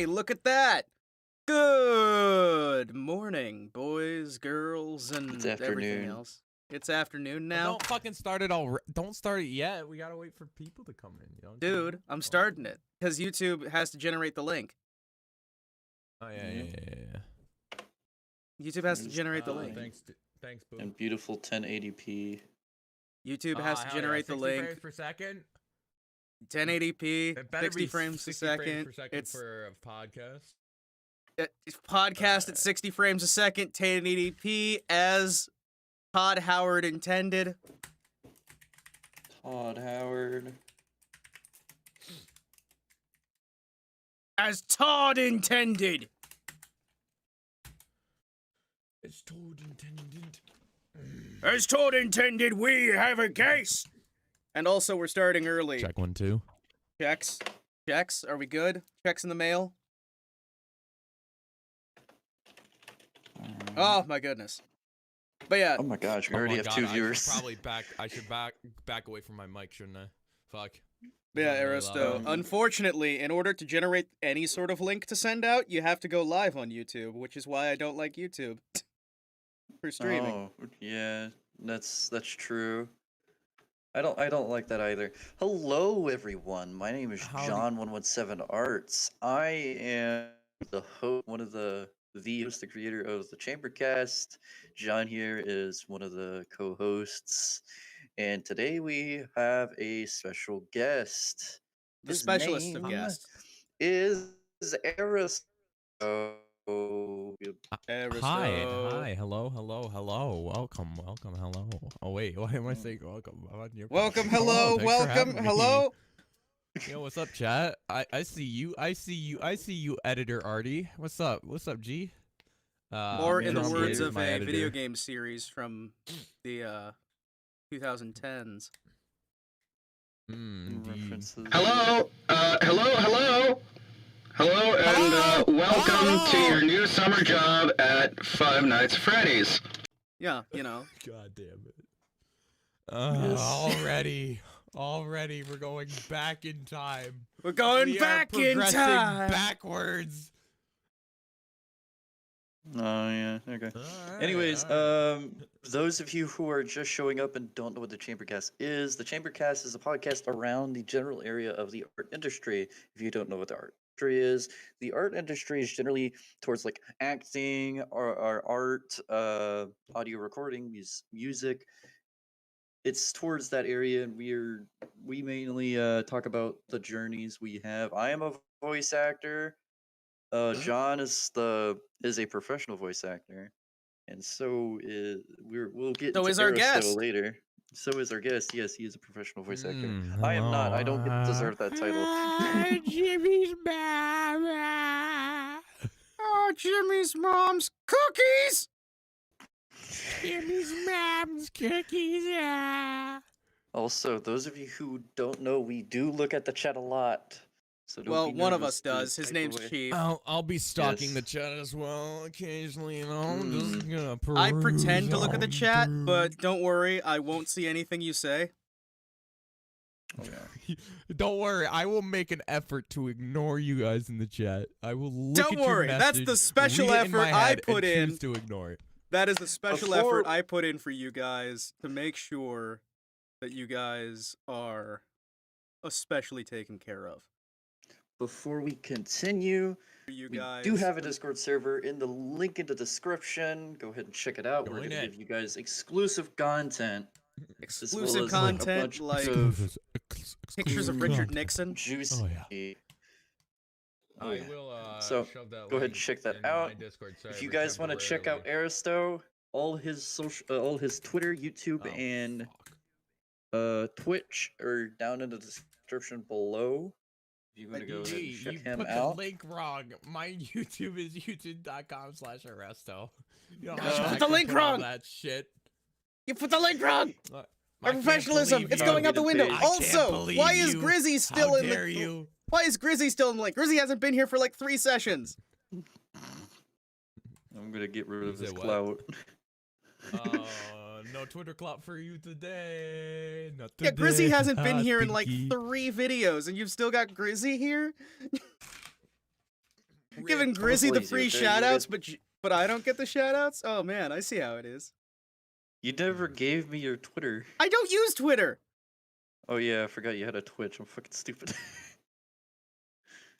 Hey, look at that! Good morning, boys, girls, and everything else. It's afternoon now. Well, don't fucking start it all. Don't start it yet. We gotta wait for people to come in. You know? Dude, I'm starting it because YouTube has to generate the link. Oh yeah. YouTube has to generate the link. Thanks, Boo. And beautiful 1080p. YouTube has to generate the link. 60 frames per second. 1080p, It better 60 be frames 60 a second. Frames per second It's for a podcast. Podcast at 60 frames a second, 1080p, as Todd Howard intended. Todd Howard. As Todd intended. It's Todd intended. As Todd intended, we have a case. And also, we're starting early. Check 1 2. Checks. Checks. Are we good? Checks in the mail. Oh my goodness. But yeah. Oh my gosh, we already have 2 viewers. I should back away from my mic, shouldn't I? Fuck. Yeah, Airesto. Unfortunately, in order to generate any sort of link to send out, you have to go live on YouTube, which is why I don't like YouTube for streaming. Oh, yeah, that's true. I don't like that either. Hello, everyone. My name is John117Arts. I am the host, the creator of the Chambercast. John here is one of the co-hosts, and today we have a special guest. The specialist of guests is Airesto. Hi, hello, welcome, hello. Oh wait, why am I saying welcome? Welcome, hello, hello. Yo, what's up, chat? I see you, editor Artie. What's up, G? Or in the words of a video game series from the 2010s. Hello, and welcome to your new summer job at Five Nights at Freddy's. Yeah, you know. God damn it. Already, we're going back in time. We're going back in time. Backwards. Oh yeah, okay. Anyways, those of you who are just showing up and don't know what the Chambercast is, the Chambercast is a podcast around the general area of the art industry. If you don't know what the art industry is, the art industry is generally towards like acting or art, audio recording, music. It's towards that area, and we mainly talk about the journeys we have. I am a voice actor. John is a professional voice actor, and so we'll get so to is our guest later. So is our guest. Yes, he is a professional voice actor. I am not. I don't deserve that title. Jimmy's mama. Oh, Jimmy's mom's cookies. Jimmy's mom's cookies. Yeah. Also, those of you who don't know, we do look at the chat a lot. So well, one of us does. His name's Chief. I'll be stalking the chat as well occasionally, you know. Just gonna I pretend to look at the chat, but don't worry, I won't see anything you say. Okay. Don't worry, I will make an effort to ignore you guys in the chat. I will look Don't at your worry, message, that's the special effort I put in. Choose to ignore it. That is the special effort I put in for you guys to make sure that you guys are especially taken care of. Before we continue, we do have a Discord server in the link in the description. Go ahead and check it out. We're going to give you guys exclusive content. Exclusive content like pictures of Richard Nixon. Juicy. Oh, yeah. Oh, yeah. I will so shove that go ahead and check that out. If you guys want to check out Airesto, all his Twitter, YouTube, and Twitch are down in the description below. If you want to go ahead and check him out. You put the link wrong. My YouTube is youtube.com/Airesto. You don't have to put the link wrong. That shit. You put the link wrong. My professionalism, it's going out the window. Also, why is Grizzy still in the... Why is Grizzy still in the link? Grizzy hasn't been here for like 3 sessions. I'm gonna get rid of this clout. No Twitter clout for you today. Not today. Yeah, Grizzy hasn't been here in like 3 videos, and you've still got Grizzy here? Giving Grizzy the free shoutouts, but I don't get the shoutouts? Oh man, I see how it is. You never gave me your Twitter. I don't use Twitter. Oh yeah, I forgot you had a Twitch. I'm fucking stupid.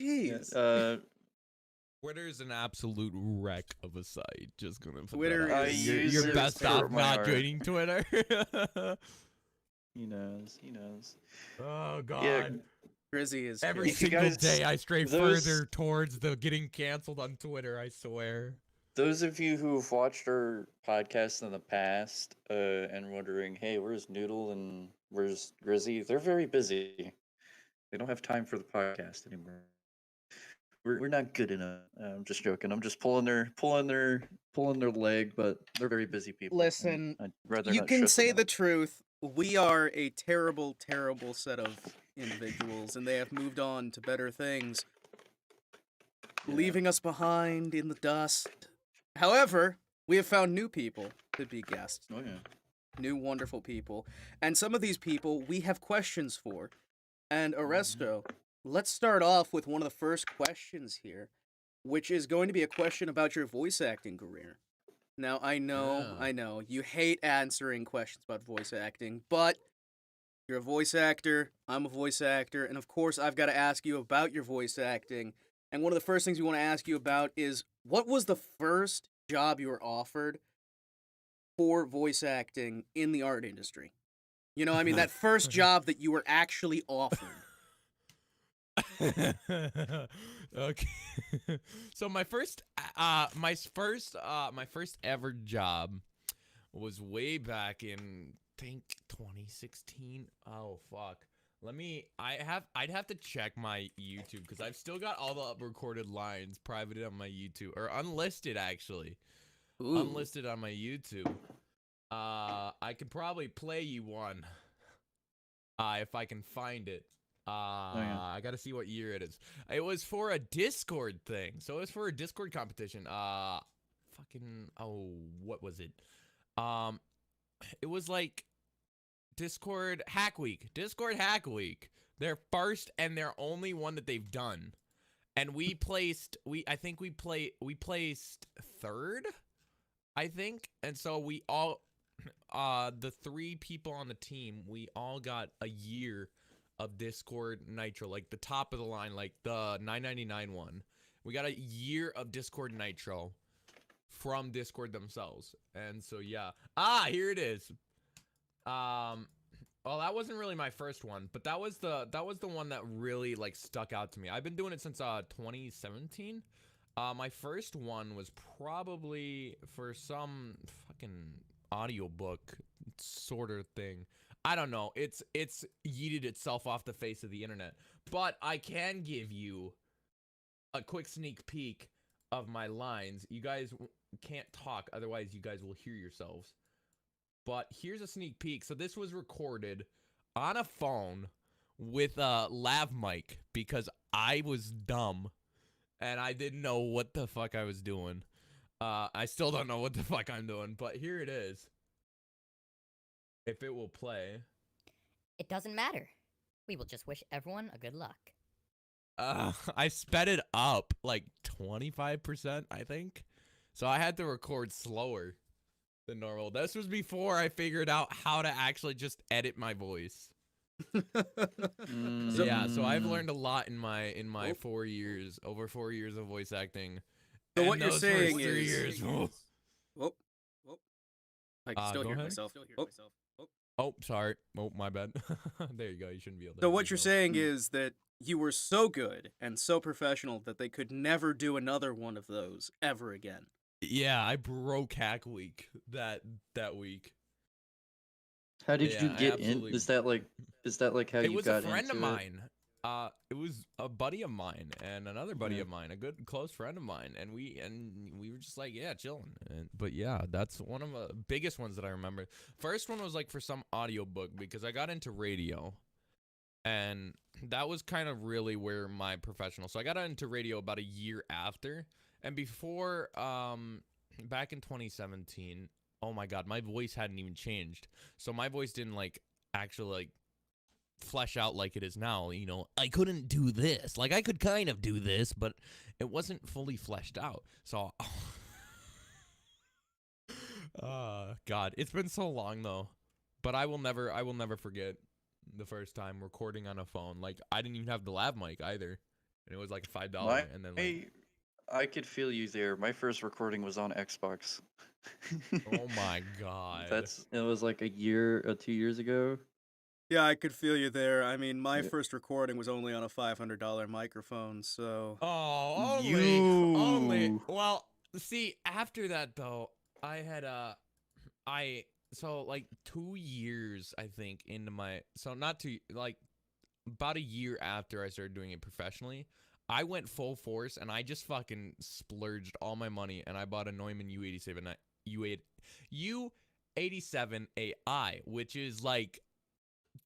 Jeez. Yeah, Twitter's an absolute wreck of a site. Just gonna put Twitter that out. is- You're best off my not heart. joining Twitter. He knows. He knows. Oh god. Yeah. Grizzy is Every If you single guys- day I stray those- further towards the getting canceled on Twitter, I swear. Those of you who've watched our podcasts in the past and wondering, hey, where's Noodle and where's Grizzy? They're very busy. They don't have time for the podcast anymore. We're not good enough. I'm just joking. I'm just pulling their leg, but they're very busy people. and Listen, I'd rather you not can shut say them the up. truth. We are a terrible, terrible set of individuals, and they have moved on to better things, leaving us behind in the dust. However, we have found new people to be guests, Oh yeah. new wonderful people, and some of these people we have questions for. And Airesto, let's start off with one of the first questions here, which is going to be a question about your voice acting career. Now, I know, you hate answering questions about voice acting, but you're a voice actor, I'm a voice actor, and of course I've got to ask you about your voice acting. And one of the first things we want to ask you about is, what was the first job you were offered for voice acting in the art industry? You know, I mean, that first job that you were actually offered. Okay. So my first ever job was way back in, I think, 2016. Oh fuck. I'd have to check my YouTube because I've still got all the recorded lines privated on my YouTube, or unlisted actually. Ooh. Unlisted on my YouTube. I could probably play you one. If I can find it. yeah. I gotta see what year it is. It was for a Discord thing. So it was for a Discord competition. What was it? It was like Discord Hack Week. Discord Hack Week. Their first and their only one that they've done. And we placed third, I think. And so we all the 3 people on the team, we all got a year of Discord Nitro, like the top of the line, like the 999 one. We got a year of Discord Nitro from Discord themselves. And so yeah. Here it is. Well, that wasn't really my first one, but that was the one that really like stuck out to me. I've been doing it since 2017. My first one was probably for some fucking audiobook sort of thing. I don't know. It's yeeted itself off the face of the internet. But I can give you a quick sneak peek of my lines. You guys can't talk, otherwise you guys will hear yourselves. But here's a sneak peek. So this was recorded on a phone with a lav mic because I was dumb and I didn't know what the fuck I was doing. I still don't know what the fuck I'm doing, but here it is. If it will play. It doesn't matter. We will just wish everyone a good luck. I sped it up like 25%, I think. So I had to record slower than normal. This was before I figured out how to actually just edit my voice. Yeah, so I've learned a lot in my over 4 years of voice acting. So And what you're those saying first 3 is- years. Whoop. I can still go hear ahead. myself. Oh, sorry. Oh, my bad. There you go. You shouldn't be able to. So hear what you're yourself. saying is that you were so good and so professional that they could never do another one of those ever again. Yeah, I broke Hack Week that week. How did Yeah, you I get in? absolutely- Is that like how It you was got a friend into of it? mine. It was a buddy of mine and another buddy of mine, a good close friend of mine, and we were just like, yeah, chilling. But yeah, that's one of the biggest ones that I remember. First one was like for some audiobook because I got into radio, and that was kind of really where my professional. So I got into radio about a year after, and before, back in 2017. Oh my god, my voice hadn't even changed. So my voice didn't like actually like flesh out like it is now. You know, I couldn't do this. Like, I could kind of do this, but it wasn't fully fleshed out. So, God, it's been so long though. But I will never forget the first time recording on a phone. Like, I didn't even have the lav mic either, and it was like $5, and then like, I could feel you there. My first recording was on Xbox. oh my God, It was like a year or 2 years ago. Yeah, I could feel you there. I mean, my Yeah. first recording was only on a $500 microphone, so... oh, You. only. Well, see, after that though, I had so like 2 years I think into my not two like about a year after I started doing it professionally, I went full force and I just fucking splurged all my money and I bought a Neumann U87 AI, which is like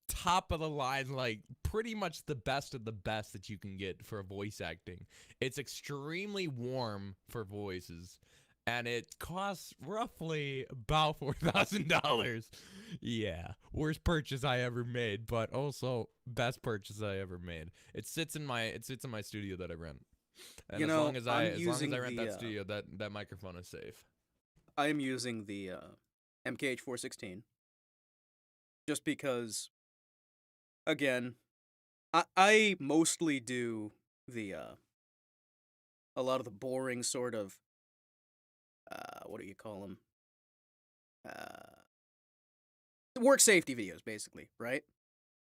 top of the line, like pretty much the best of the best that you can get for voice acting. It's extremely warm for voices, and it costs roughly about $4,000. Yeah, worst purchase I ever made, but also best purchase I ever made. It sits in my studio that I rent, and You as know, long as I'm I using rent the, that studio, that microphone is safe. I am using the MKH416 just because, again, I mostly do the a lot of the boring sort of what do you call them? Work safety videos, basically, right?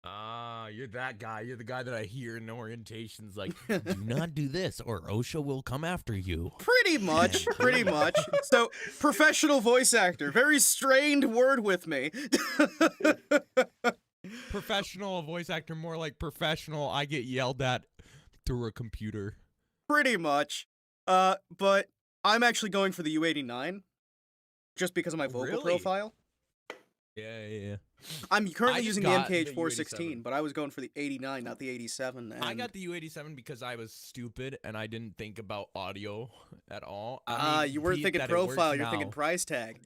Ah, you're that guy. You're the guy that I hear in orientations like, do not do this or OSHA will come after you. Pretty much, pretty much. So, professional voice actor. Very strained word with me. Professional voice actor, more like professional. I get yelled at through a computer. Pretty much. But I'm actually going for the U89 just because of my vocal Really? profile. Yeah. I'm currently just using the got the MKH416, U87. but I was going for the 89, not the 87. And... I got the U87 because I was stupid and I didn't think about audio at all. you weren't thinking profile, you're thinking price tag.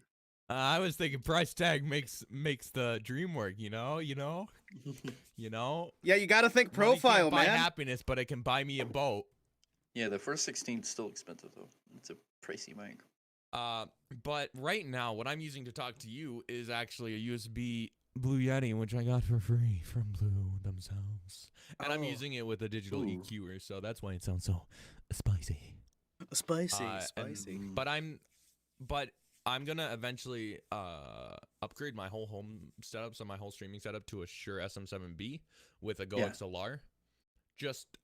I was thinking price tag makes the dream work, you know? Yeah, you gotta think Money profile, can't buy man. happiness, but it can buy me a boat. Yeah, the first 16 is still expensive though. It's a pricey mic. But right now, what I'm using to talk to you is actually a USB Blue Yeti, which I got for free from Blue themselves. And I'm Oh. using it with a digital Ooh. EQer, so that's why it sounds so spicy. Spicy. But I'm gonna eventually upgrade my whole home setup, so my whole streaming setup to a Shure SM7B with a Go Yeah. XLR.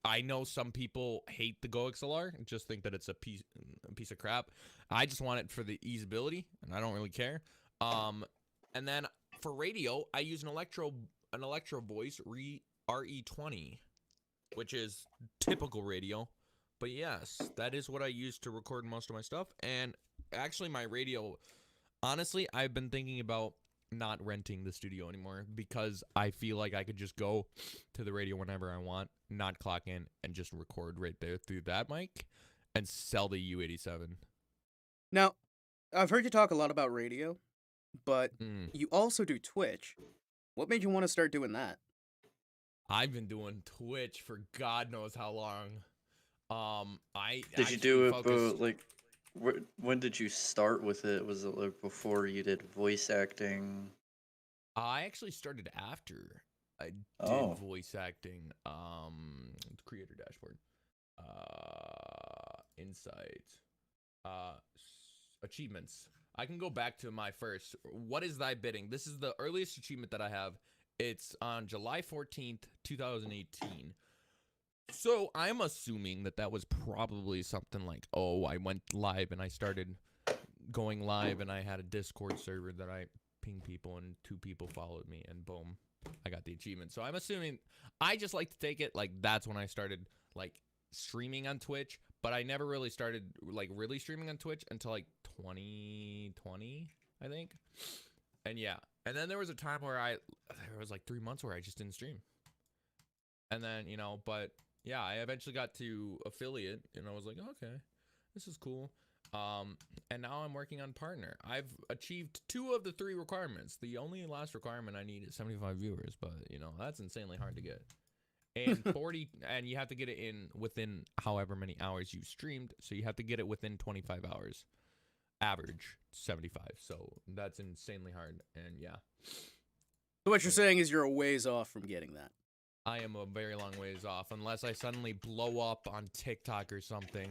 I know some people hate the Go XLR and just think that it's a piece of crap. I just want it for the easeability, and I don't really care. And then for radio, I use an Electro Voice RE20, which is typical radio. But yes, that is what I use to record most of my stuff. And actually, my radio, honestly, I've been thinking about not renting the studio anymore because I feel like I could just go to the radio whenever I want, not clock in, and just record right there through that mic and sell the U87. Now, I've heard you talk a lot about radio, but you also do Twitch. What made you want to start doing that? I've been doing Twitch for God knows how long. Did you do it, like, when did you start with it? Was it like before you did voice acting? I actually started after I did voice acting. Creator dashboard, insight, achievements. I can go back to my first. What is thy bidding? This is the earliest achievement that I have. It's on July 14th, 2018. So I'm assuming that was probably something like, oh, I went live and I started going live and I had a Discord server that I pinged people and 2 people followed me and boom, I got the achievement. So I'm assuming, I just like to take it like that's when I started like streaming on Twitch, but I never really started like really streaming on Twitch until like 2020, I think. And yeah, and then there was a time where there was like 3 months where I just didn't stream. And then, but yeah, I eventually got to affiliate, and I was like, okay, this is cool. And now I'm working on partner. I've achieved 2 of the 3 requirements. The only last requirement I need is 75 viewers, but you know that's insanely hard to get. And 40, and you have to get it in within however many hours you streamed. So you have to get it within 25 hours. Average 75. So that's insanely hard. And yeah, So what you're saying is you're a ways off from getting that. I am a very long ways off unless I suddenly blow up on TikTok or something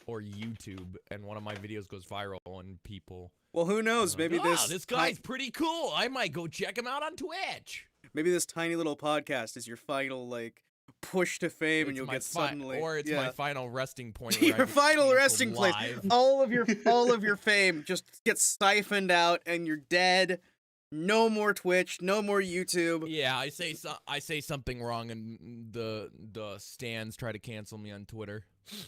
or YouTube and one of my videos goes viral and people. Well, who knows? Maybe This guy's pretty cool. I might go check him out on Twitch. Maybe this tiny little podcast is your final like push to fame, and It's you'll my get suddenly. or it's my final resting point. Where I Your get final canceled resting place. live. All of your fame just gets siphoned out, and you're dead. No more Twitch. No more YouTube. Yeah, I say something wrong, and the stands try to cancel me on Twitter.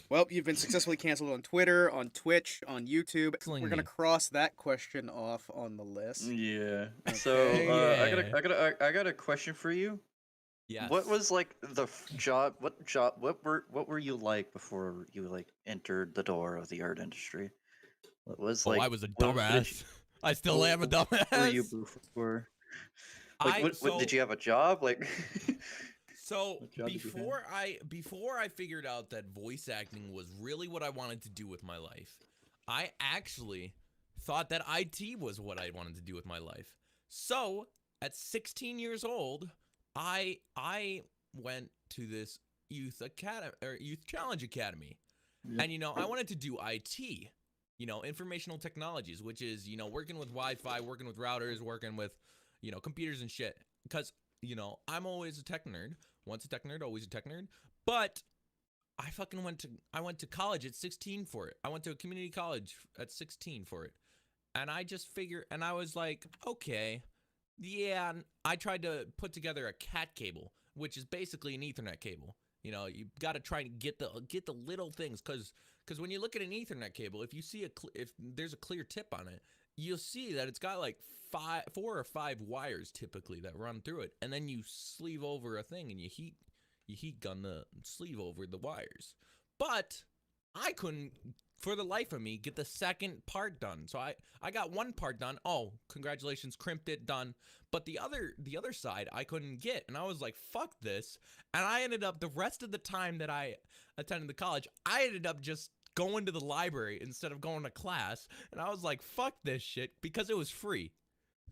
Well, you've been successfully canceled on Twitter, on Twitch, on YouTube. Canceling We're gonna me. cross that question off on the list. Yeah. Okay. So Yeah. I got a question for you. Yes. What was like the what were you like before you like entered the door of the art industry? What was Oh, like? I was a what did dumbass. I still am a what dumbass. were you before? Like, what did you have a job? Like, So What job did you before I figured out that voice acting was really what I wanted to do with my life, I actually thought that IT was what I wanted to do with my life. So at 16 years old, I went to this youth academy or youth challenge academy, Yeah. and I wanted to do IT. Informational technologies, which is, working with Wi-Fi, working with routers, working with, computers and shit. Because, I'm always a tech nerd. Once a tech nerd, always a tech nerd. But I went to college at 16 for it. I went to a community college at 16 for it. And I just figured, and I was like, okay, yeah. And I tried to put together a CAT cable, which is basically an Ethernet cable. You got to try to get the little things, because when you look at an Ethernet cable, if you see if there's a clear tip on it, you'll see that it's got like 4 or 5 wires typically that run through it, and then you sleeve over a thing and you heat gun the sleeve over the wires. But I couldn't, for the life of me, get the second part done. So I got one part done. Oh, congratulations, crimped it, done. But the other side I couldn't get, and I was like, fuck this. And I ended up, the rest of the time that I attended the college, I ended up just going to the library instead of going to class. And I was like, fuck this shit, because it was free,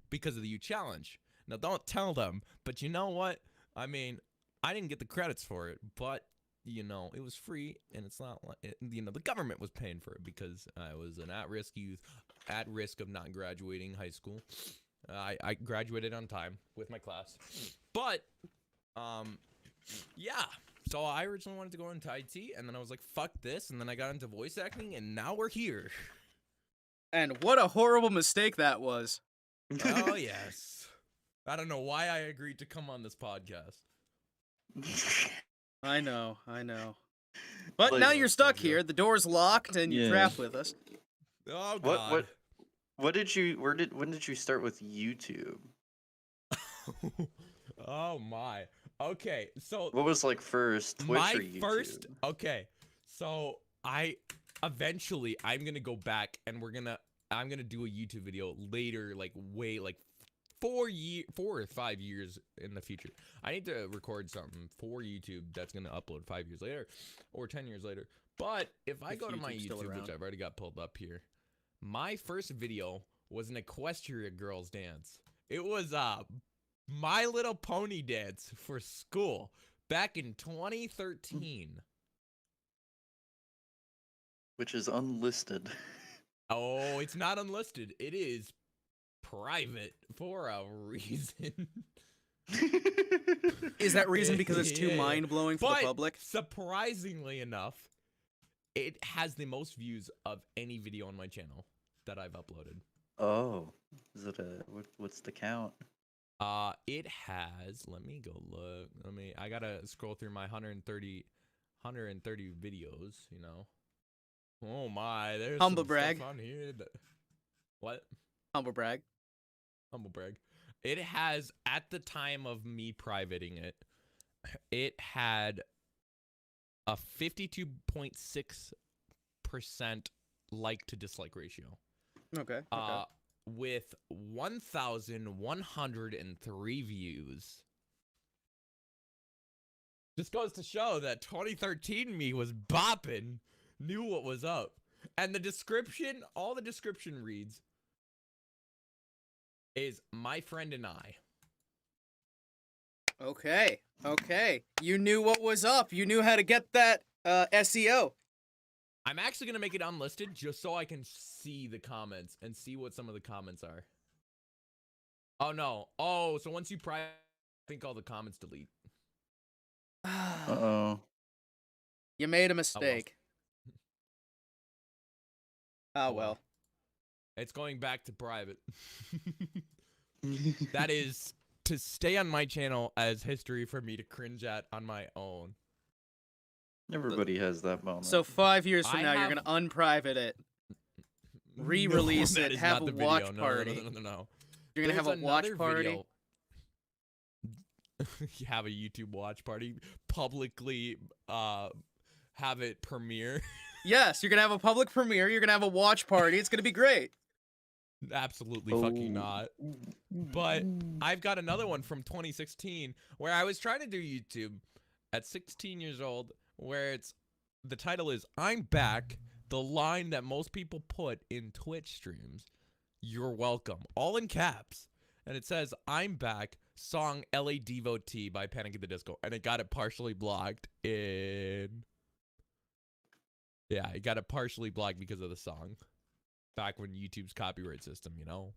because of the U Challenge. Now don't tell them, but you know what? I mean, I didn't get the credits for it, but it was free, and it's not like the government was paying for it because I was an at-risk youth, at risk of not graduating high school. I graduated on time with my class, but yeah. So I originally wanted to go into IT, and then I was like, fuck this, and then I got into voice acting, and now we're here. And what a horrible mistake that was. Oh yes. I don't know why I agreed to come on this podcast. I know. But Like, now you're stuck yeah. here. The door's locked, and you're Yeah. trapped with us. Oh god. when did you start with YouTube? Oh my. Okay, so What was like first, Twitch my or YouTube? first. Okay, so I'm gonna go back, and I'm gonna do a YouTube video later, like way like 4 or 5 years in the future. I need to record something for YouTube that's gonna upload 5 years later or 10 years later. But if I If go to my YouTube's still YouTube, around. which I've already got pulled up here, my first video was an Equestria girls dance. It was My Little Pony dance for school back in 2013. Which is unlisted. Oh, it's not unlisted. It is private for a reason. Is that reason because it's too Yeah. mind-blowing for But the public? surprisingly enough, it has the most views of any video on my channel that I've uploaded. Oh, is it what's the count? It has, let me go look. I gotta scroll through my 130 videos, Oh my, there's Humble some brag. stuff on here what? Humble brag. Humble brag. It has, at the time of me privating it, it had a 52.6% like to dislike ratio. Okay. With 1,103 views. Just goes to show that 2013 me was bopping, knew what was up. And the description, all the description reads, is my friend and I. Okay. You knew what was up. You knew how to get that SEO. I'm actually going to make it unlisted just so I can see the comments and see what some of the comments are. Oh, no. Oh, so once you private, I think all the comments delete. Uh-oh. You made a mistake. Oh, Oh, well. It's going back to private. That is to stay on my channel as history for me to cringe at on my own. Everybody has that moment. So 5 years from I now, you're have- going to unprivate it. Re-release that it, is have not a the video. watch No, party. No. You're going to have a watch another party. video. You have a YouTube watch party, publicly have it premiere. Yes, you're going to have a public premiere. You're going to have a watch party. It's going to be great. Absolutely fucking not. But I've got another one from 2016 where I was trying to do YouTube at 16 years old, where the title is "I'm Back," the line that most people put in Twitch streams. You're welcome, all in caps, and it says "I'm Back," song "LA Devotee" by Panic at the Disco, and it got it partially blocked in. Yeah, it got it partially blocked because of the song. Back when YouTube's copyright system, you know.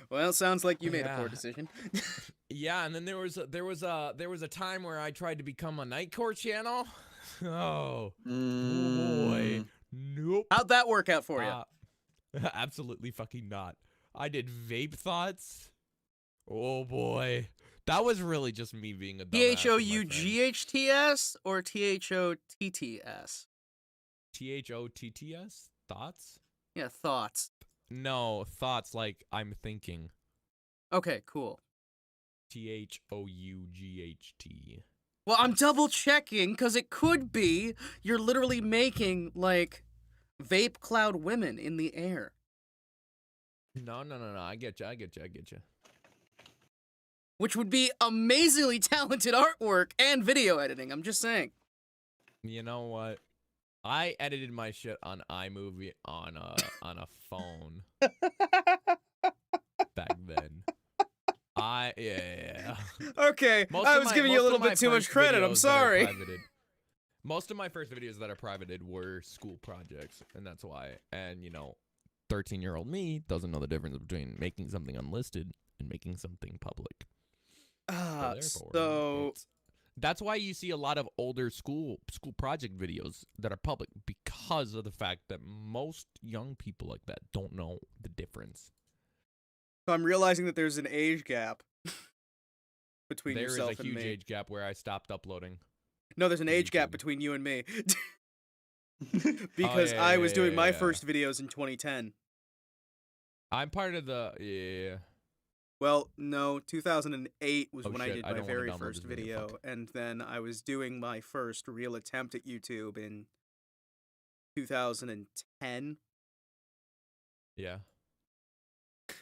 Well, sounds like you made a Yeah. poor decision. Yeah, and then there was a time where I tried to become a Nightcore channel. Oh boy, nope. How'd that work out for you? Absolutely fucking not. I did vape thoughts. Oh boy, that was really just me being a dumbass with my friends. THOUGHTS or THOTTS? THOTTS? Thoughts? Yeah, thoughts. No, thoughts like I'm thinking. Okay, cool. THOUGHT. Well, I'm double checking because it could be you're literally making like vape cloud women in the air. No. I get you. Which would be amazingly talented artwork and video editing. I'm just saying. You know what? I edited my shit on iMovie on a phone back then. Yeah. Okay, I was giving you a little bit too much credit. I'm sorry. Most of my first videos that are privated were school projects, and that's why. And 13-year-old me doesn't know the difference between making something unlisted and making something public. So that's why you see a lot of older school project videos that are public, because of the fact that most young people like that don't know the difference. So I'm realizing that there's an age gap between There is yourself a and huge me. age gap where I stopped uploading. No, there's an age gap YouTube. between you and me. Because I was doing my yeah. first videos in 2010. I'm part of the yeah. Well, no, 2008 was Oh, when I shit, did I my don't wanna very download first this video, video, fuck. and then I was doing my first real attempt at YouTube in 2010. Yeah. But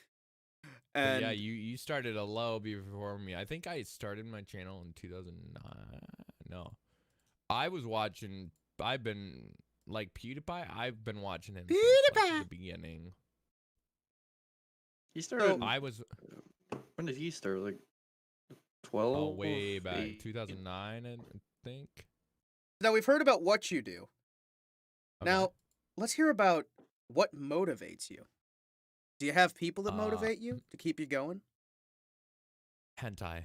And yeah, you started a low before me. I think I started my channel in 2009. No. I've been like PewDiePie. I've been watching him since like, the beginning. He started. I was When did he start? Like 12? way back, 8? 2009, I think. now we've heard about what you do. Okay. Now, let's hear about what motivates you. Do you have people that motivate you to keep you going? hentai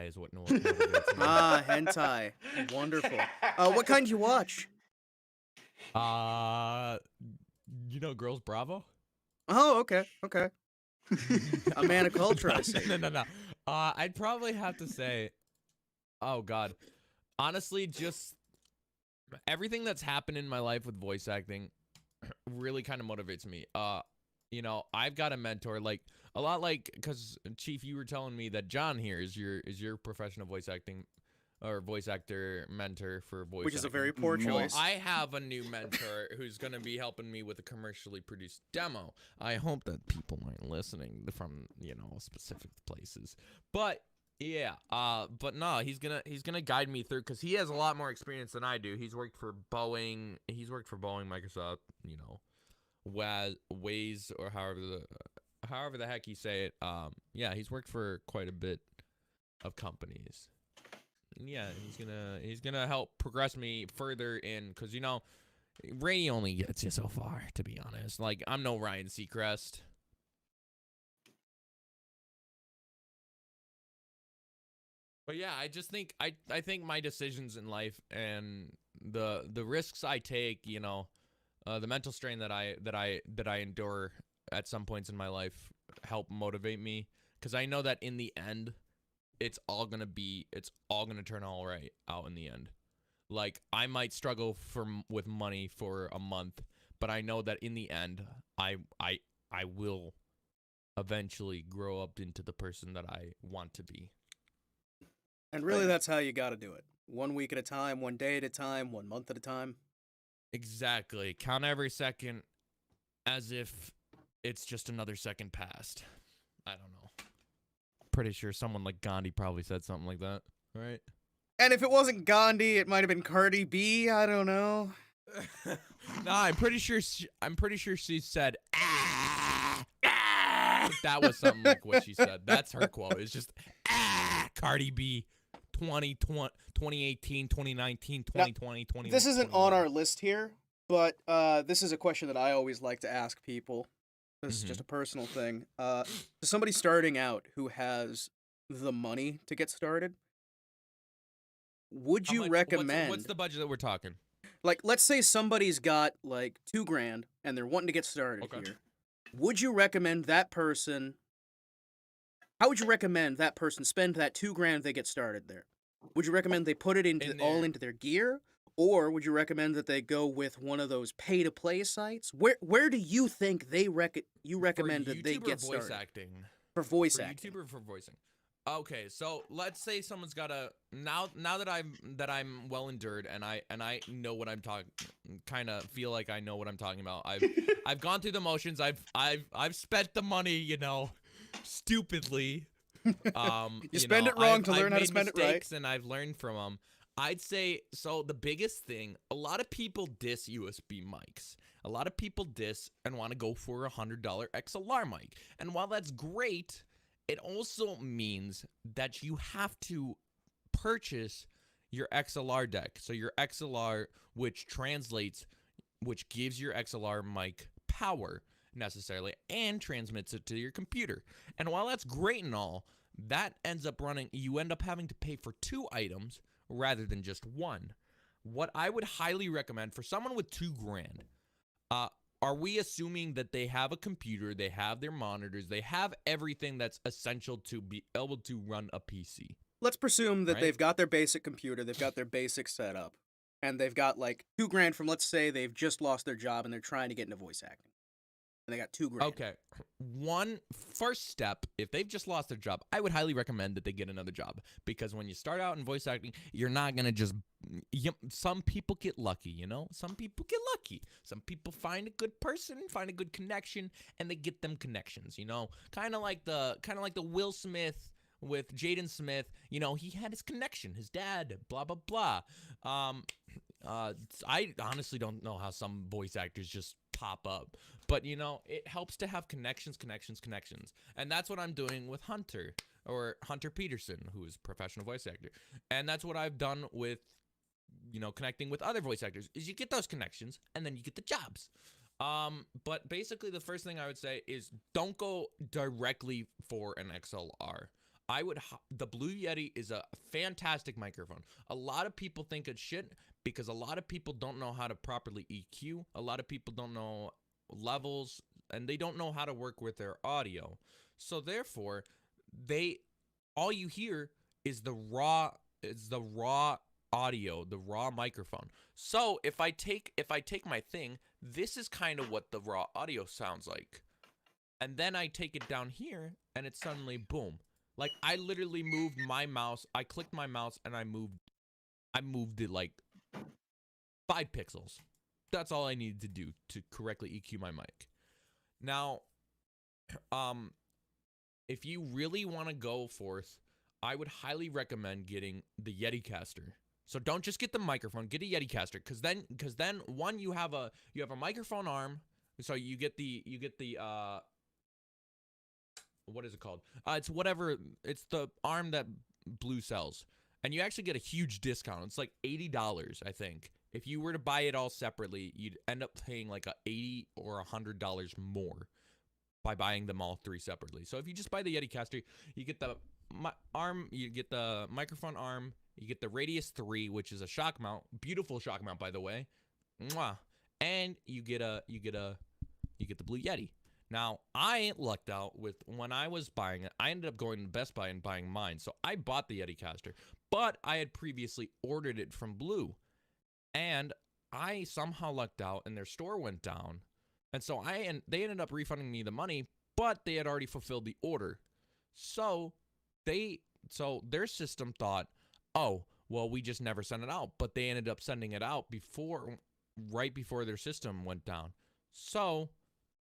is what motivates me. Ah, hentai. Wonderful. What kind do you watch? Girls Bravo? Oh, okay. A man of culture, I see. No. I'd probably have to say, oh god, honestly, just everything that's happened in my life with voice acting really kind of motivates me. I've got a mentor, like a lot, like because Chief, you were telling me that John here is your professional voice acting or voice actor mentor for voice Which is a acting. very poor Well, Well, choice. I have a new mentor who's going to be helping me with a commercially produced demo. I hope that people aren't listening from, specific places. But yeah, but no, he's gonna guide me through because he has a lot more experience than I do. He's worked for Boeing, Microsoft, Waze, or however the heck you say it. Yeah, he's worked for quite a bit of companies. And yeah, he's gonna help progress me further in because radio only gets you so far, to be honest. Like, I'm no Ryan Seacrest. But yeah, I just think I think my decisions in life and the risks I take, the mental strain that I endure at some points in my life help motivate me because I know that in the end, it's all gonna turn all right out in the end. Like, I might struggle with money for a month, but I know that in the end, I will eventually grow up into the person that I want to be. And really, that's how you got to do it. 1 week at a time, 1 day at a time, 1 month at a time. Exactly. Count every second as if it's just another second past. I don't know. Pretty sure someone like Gandhi probably said something like that, right? And if it wasn't Gandhi, it might have been Cardi B. I don't know. No, I'm pretty sure she said that was something like what she said. That's her quote. It's just Cardi B 2018, 2019, 2020, 2021. This isn't on our list here, but this is a question that I always like to ask people. This is just a personal thing. To somebody starting out who has the money to get started, would you recommend... What's the budget that we're talking? Like, let's say somebody's got, like, $2,000, and they're wanting to get started here. Would you recommend that person... How would you recommend that person spend that $2,000 they get started there? Would you recommend they put it all into their gear? Or would you recommend that they go with one of those pay-to-play sites? Where do you think you recommend that they get started? For voice acting. For voice acting. YouTube or for voicing? Okay, so let's say someone's got a now that I'm well endured and I know what I'm talking, kind of feel like I know what I'm talking about. I've gone through the motions. I've spent the money, stupidly. You spend it wrong to learn how to spend it right. And I've learned from them. I'd say, so the biggest thing, a lot of people diss USB mics. A lot of people diss and want to go for a $100 XLR mic. And while that's great, it also means that you have to purchase your XLR deck. So your XLR, which gives your XLR mic power necessarily and transmits it to your computer. And while that's great and all, that ends up you end up having to pay for 2 items rather than just one. What I would highly recommend for someone with $2,000, are we assuming that they have a computer, they have their monitors, they have everything that's essential to be able to run a PC? Let's presume that they've got their basic computer, they've got their basic setup, and they've got like $2,000 from, let's say they've just lost their job and they're trying to get into voice acting. And they got $2,000. Okay. One first step, if they've just lost their job, I would highly recommend that they get another job. Because when you start out in voice acting, you're not going to just... some people get lucky, Some people get lucky. Some people find a good person, find a good connection, and they get them connections, Kind of like the Will Smith with Jaden Smith. He had his connection, his dad, blah, blah, blah. I honestly don't know how some voice actors just pop up. But, it helps to have connections. And that's what I'm doing with Hunter Peterson, who is a professional voice actor. And that's what I've done with, connecting with other voice actors, is you get those connections and then you get the jobs. But basically the first thing I would say is don't go directly for an XLR. The Blue Yeti is a fantastic microphone. A lot of people think it's shit because a lot of people don't know how to properly EQ. A lot of people don't know levels, and they don't know how to work with their audio. So therefore, all you hear is the raw audio, the raw microphone. So if I take my thing, this is kind of what the raw audio sounds like. And then I take it down here and it's suddenly boom. Like I literally moved my mouse. I clicked my mouse and I moved it like 5 pixels. That's all I needed to do to correctly EQ my mic. Now, if you really want to go forth, I would highly recommend getting the Yeti caster. So don't just get the microphone, get a Yeti caster, because then one, you have a microphone arm, so you get the what is it called? It's the arm that Blue sells, and you actually get a huge discount. It's like $80, I think. If you were to buy it all separately, you'd end up paying like $80 or $100 more by buying them all 3 separately. So if you just buy the Yeti caster, you get the arm, you get the microphone arm, you get the Radius 3, which is a shock mount, beautiful shock mount by the way. Mwah. And you get the Blue Yeti. Now, I lucked out with when I was buying it. I ended up going to Best Buy and buying mine. So I bought the Yeti caster, but I had previously ordered it from Blue. And I somehow lucked out and their store went down. And so they ended up refunding me the money, but they had already fulfilled the order. So their system thought, oh, well, we just never sent it out. But they ended up sending it out right before their system went down. So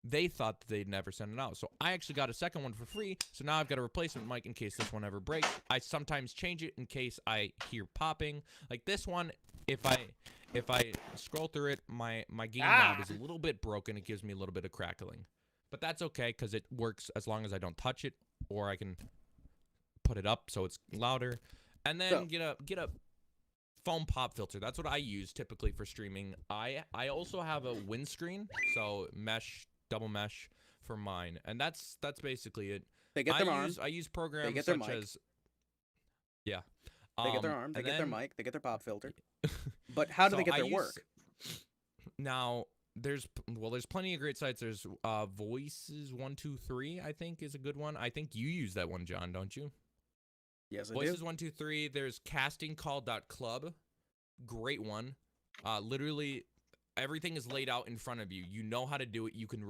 they thought that they'd never send it out. So I actually got a second one for free. So now I've got a replacement mic in case this one ever breaks. I sometimes change it in case I hear popping. Like this one, if I scroll through it, my gain knob is a little bit broken. It gives me a little bit of crackling. But that's okay because it works as long as I don't touch it, or I can put it up so it's louder. And then get a foam pop filter. That's what I use typically for streaming. I also have a windscreen, so double mesh for mine. And that's basically it. They get their arm. I use programs they get their such mic. as yeah. They get their arm, they get their mic, they get their pop filter. But how do they get their work? Now, there's plenty of great sites. There's Voices 123, I think, is a good one. I think you use that one, John, don't you? Yes, I Voices do. 123. There's castingcall.club. Great one. Literally everything is laid out in front of you. You know how to do it. You can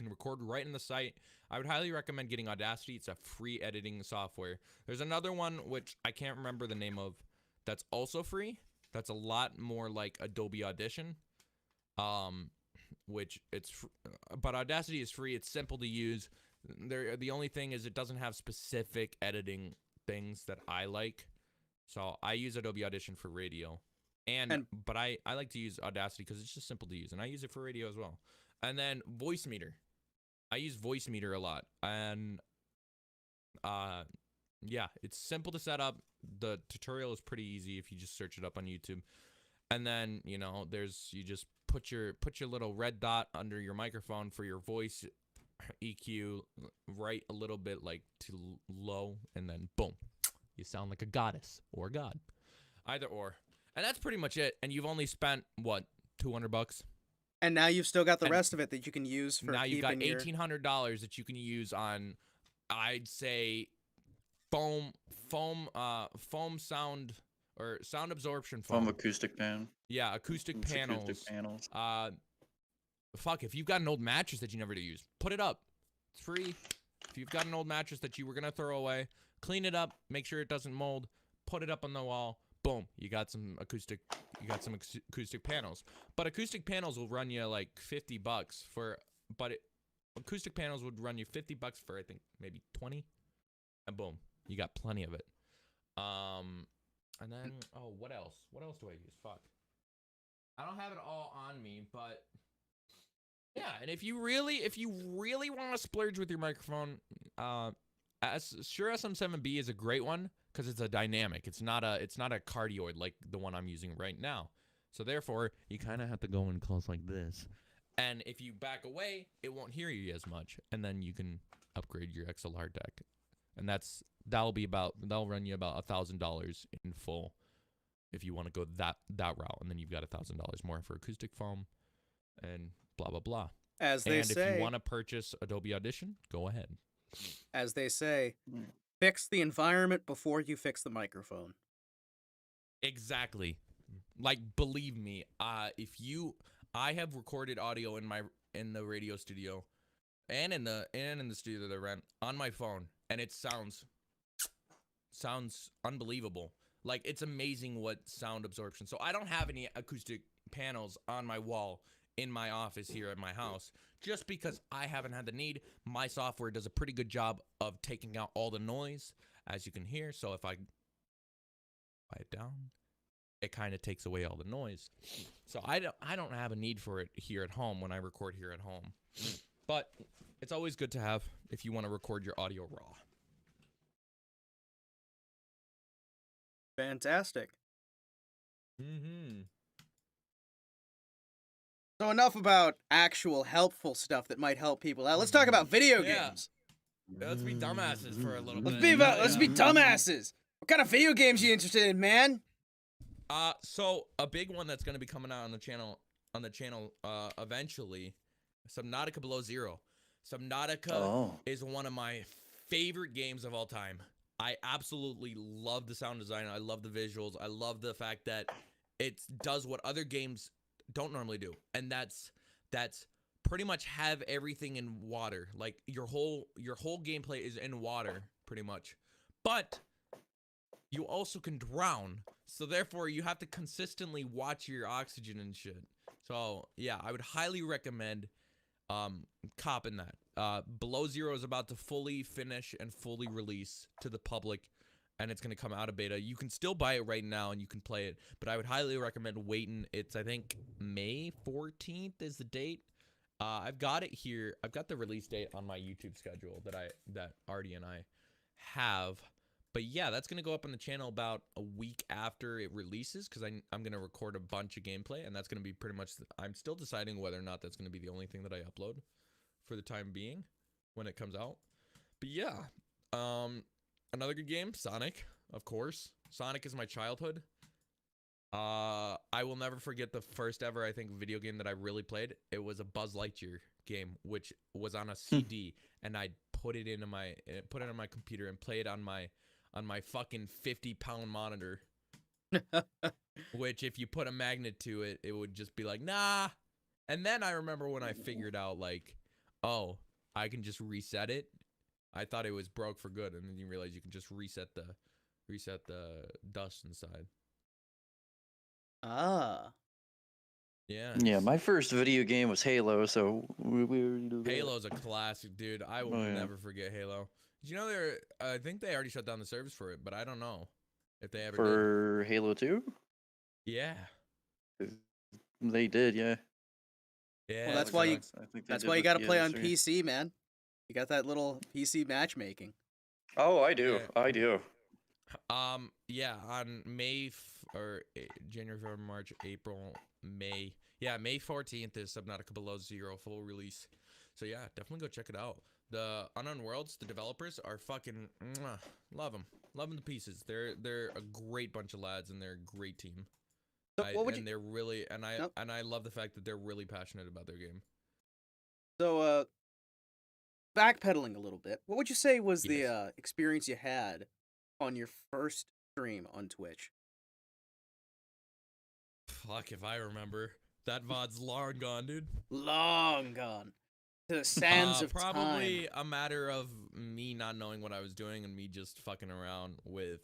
record right in the site. I would highly recommend getting Audacity. It's a free editing software. There's another one which I can't remember the name of that's also free. That's a lot more like Adobe Audition. But Audacity is free. It's simple to use. The only thing is it doesn't have specific editing things that I like. So I use Adobe Audition for radio. But I like to use Audacity because it's just simple to use, and I use it for radio as well. And then Voice Meter. I use Voice Meter a lot, and yeah, it's simple to set up. The tutorial is pretty easy if you just search it up on YouTube. And then you just put your little red dot under your microphone for your voice EQ right a little bit like to low, and then boom, you sound like a goddess or a god, either or. And that's pretty much it. And you've only spent what, $200? And now you've still got the rest of it that you can use for now you've got keeping $1,800 that you can use on, I'd say, foam sound or sound absorption foam. Foam acoustic pan. Yeah, acoustic panels. Acoustic panels. Fuck, if you've got an old mattress that you never use, put it up. It's free. If you've got an old mattress that you were gonna throw away, clean it up, make sure it doesn't mold, put it up on the wall. Boom, you got some acoustic panels. But acoustic panels will run you like $50 acoustic panels would run you $50 for I think maybe 20. And boom, you got plenty of it. And then what else? What else do I use? Fuck. I don't have it all on me, but yeah, and if you really want to splurge with your microphone, Shure SM7B is a great one because it's a dynamic. It's not a cardioid like the one I'm using right now. So therefore, you kind of have to go in close like this. And if you back away, it won't hear you as much. And then you can upgrade your XLR deck. And that'll run you about $1,000 in full if you want to go that route. And then you've got $1,000 more for acoustic foam and blah blah blah. As they say, if you want to purchase Adobe Audition, go ahead. As they say, fix the environment before you fix the microphone. Exactly. Like, believe me, I have recorded audio in the radio studio and in the studio that I rent on my phone, and it sounds sounds unbelievable. Like, it's amazing what sound absorption. So I don't have any acoustic panels on my wall in my office here at my house, just because I haven't had the need. My software does a pretty good job of taking out all the noise, as you can hear. So if I quiet down, it kind of takes away all the noise. So I don't have a need for it here at home when I record here at home. But it's always good to have if you want to record your audio raw. Fantastic. Mm-hmm. So enough about actual helpful stuff that might help people out. Let's talk about video Yeah. games. Let's be dumbasses for a little Let's bit. be dumbasses. What kind of video games you interested in, man? So a big one that's gonna be coming out on the channel eventually, Subnautica Below Zero. Subnautica is one of my favorite games of all time. I absolutely love the sound design. I love the visuals. I love the fact that it does what other games don't normally do, and that's pretty much have everything in water. Like your whole gameplay is in water, pretty much. But you also can drown, so therefore you have to consistently watch your oxygen and shit. So yeah, I would highly recommend copping that. Below Zero is about to fully finish and fully release to the public, and it's going to come out of beta. You can still buy it right now and you can play it, but I would highly recommend waiting. It's, I think, May 14th is the date. I've got it here. I've got the release date on my YouTube schedule that Artie and I have. But yeah, that's going to go up on the channel about a week after it releases, because I'm going to record a bunch of gameplay, and that's going to be pretty much I'm still deciding whether or not that's going to be the only thing that I upload for the time being when it comes out. But yeah, another good game, Sonic, of course. Sonic is my childhood. I will never forget the first ever, I think, video game that I really played. It was a Buzz Lightyear game, which was on a CD, and I put it on my computer and played on my fucking 50-pound monitor. Which, if you put a magnet to it, it would just be like, nah. And then I remember when I figured out, like, oh, I can just reset it. I thought it was broke for good, and then you realize you can just reset the dust inside. Ah. Yeah. Yeah, my first video game was Halo, so we already do that. Halo's a classic, dude. I will never forget Halo. Did you know I think they already shut down the servers for it, but I don't know if they ever did. For Halo 2? Yeah. They did, yeah. Yeah. Well, that's why you got to play on PC, man. You got that little PC matchmaking. Oh, I do. Yeah. I do. Yeah, on January, February, March, April, May. Yeah, May 14th is Subnautica Below Zero full release. So yeah, definitely go check it out. The Unknown Worlds, the developers are fucking love them to pieces. They're a great bunch of lads, and they're a great team. So they're really, and I love the fact that they're really passionate about their game. So backpedaling a little bit, what would you say was the experience you had on your first stream on Twitch? Fuck if I remember. That VOD's long gone, dude. Long gone. To the sands of probably time. a matter of me not knowing what I was doing and me just fucking around with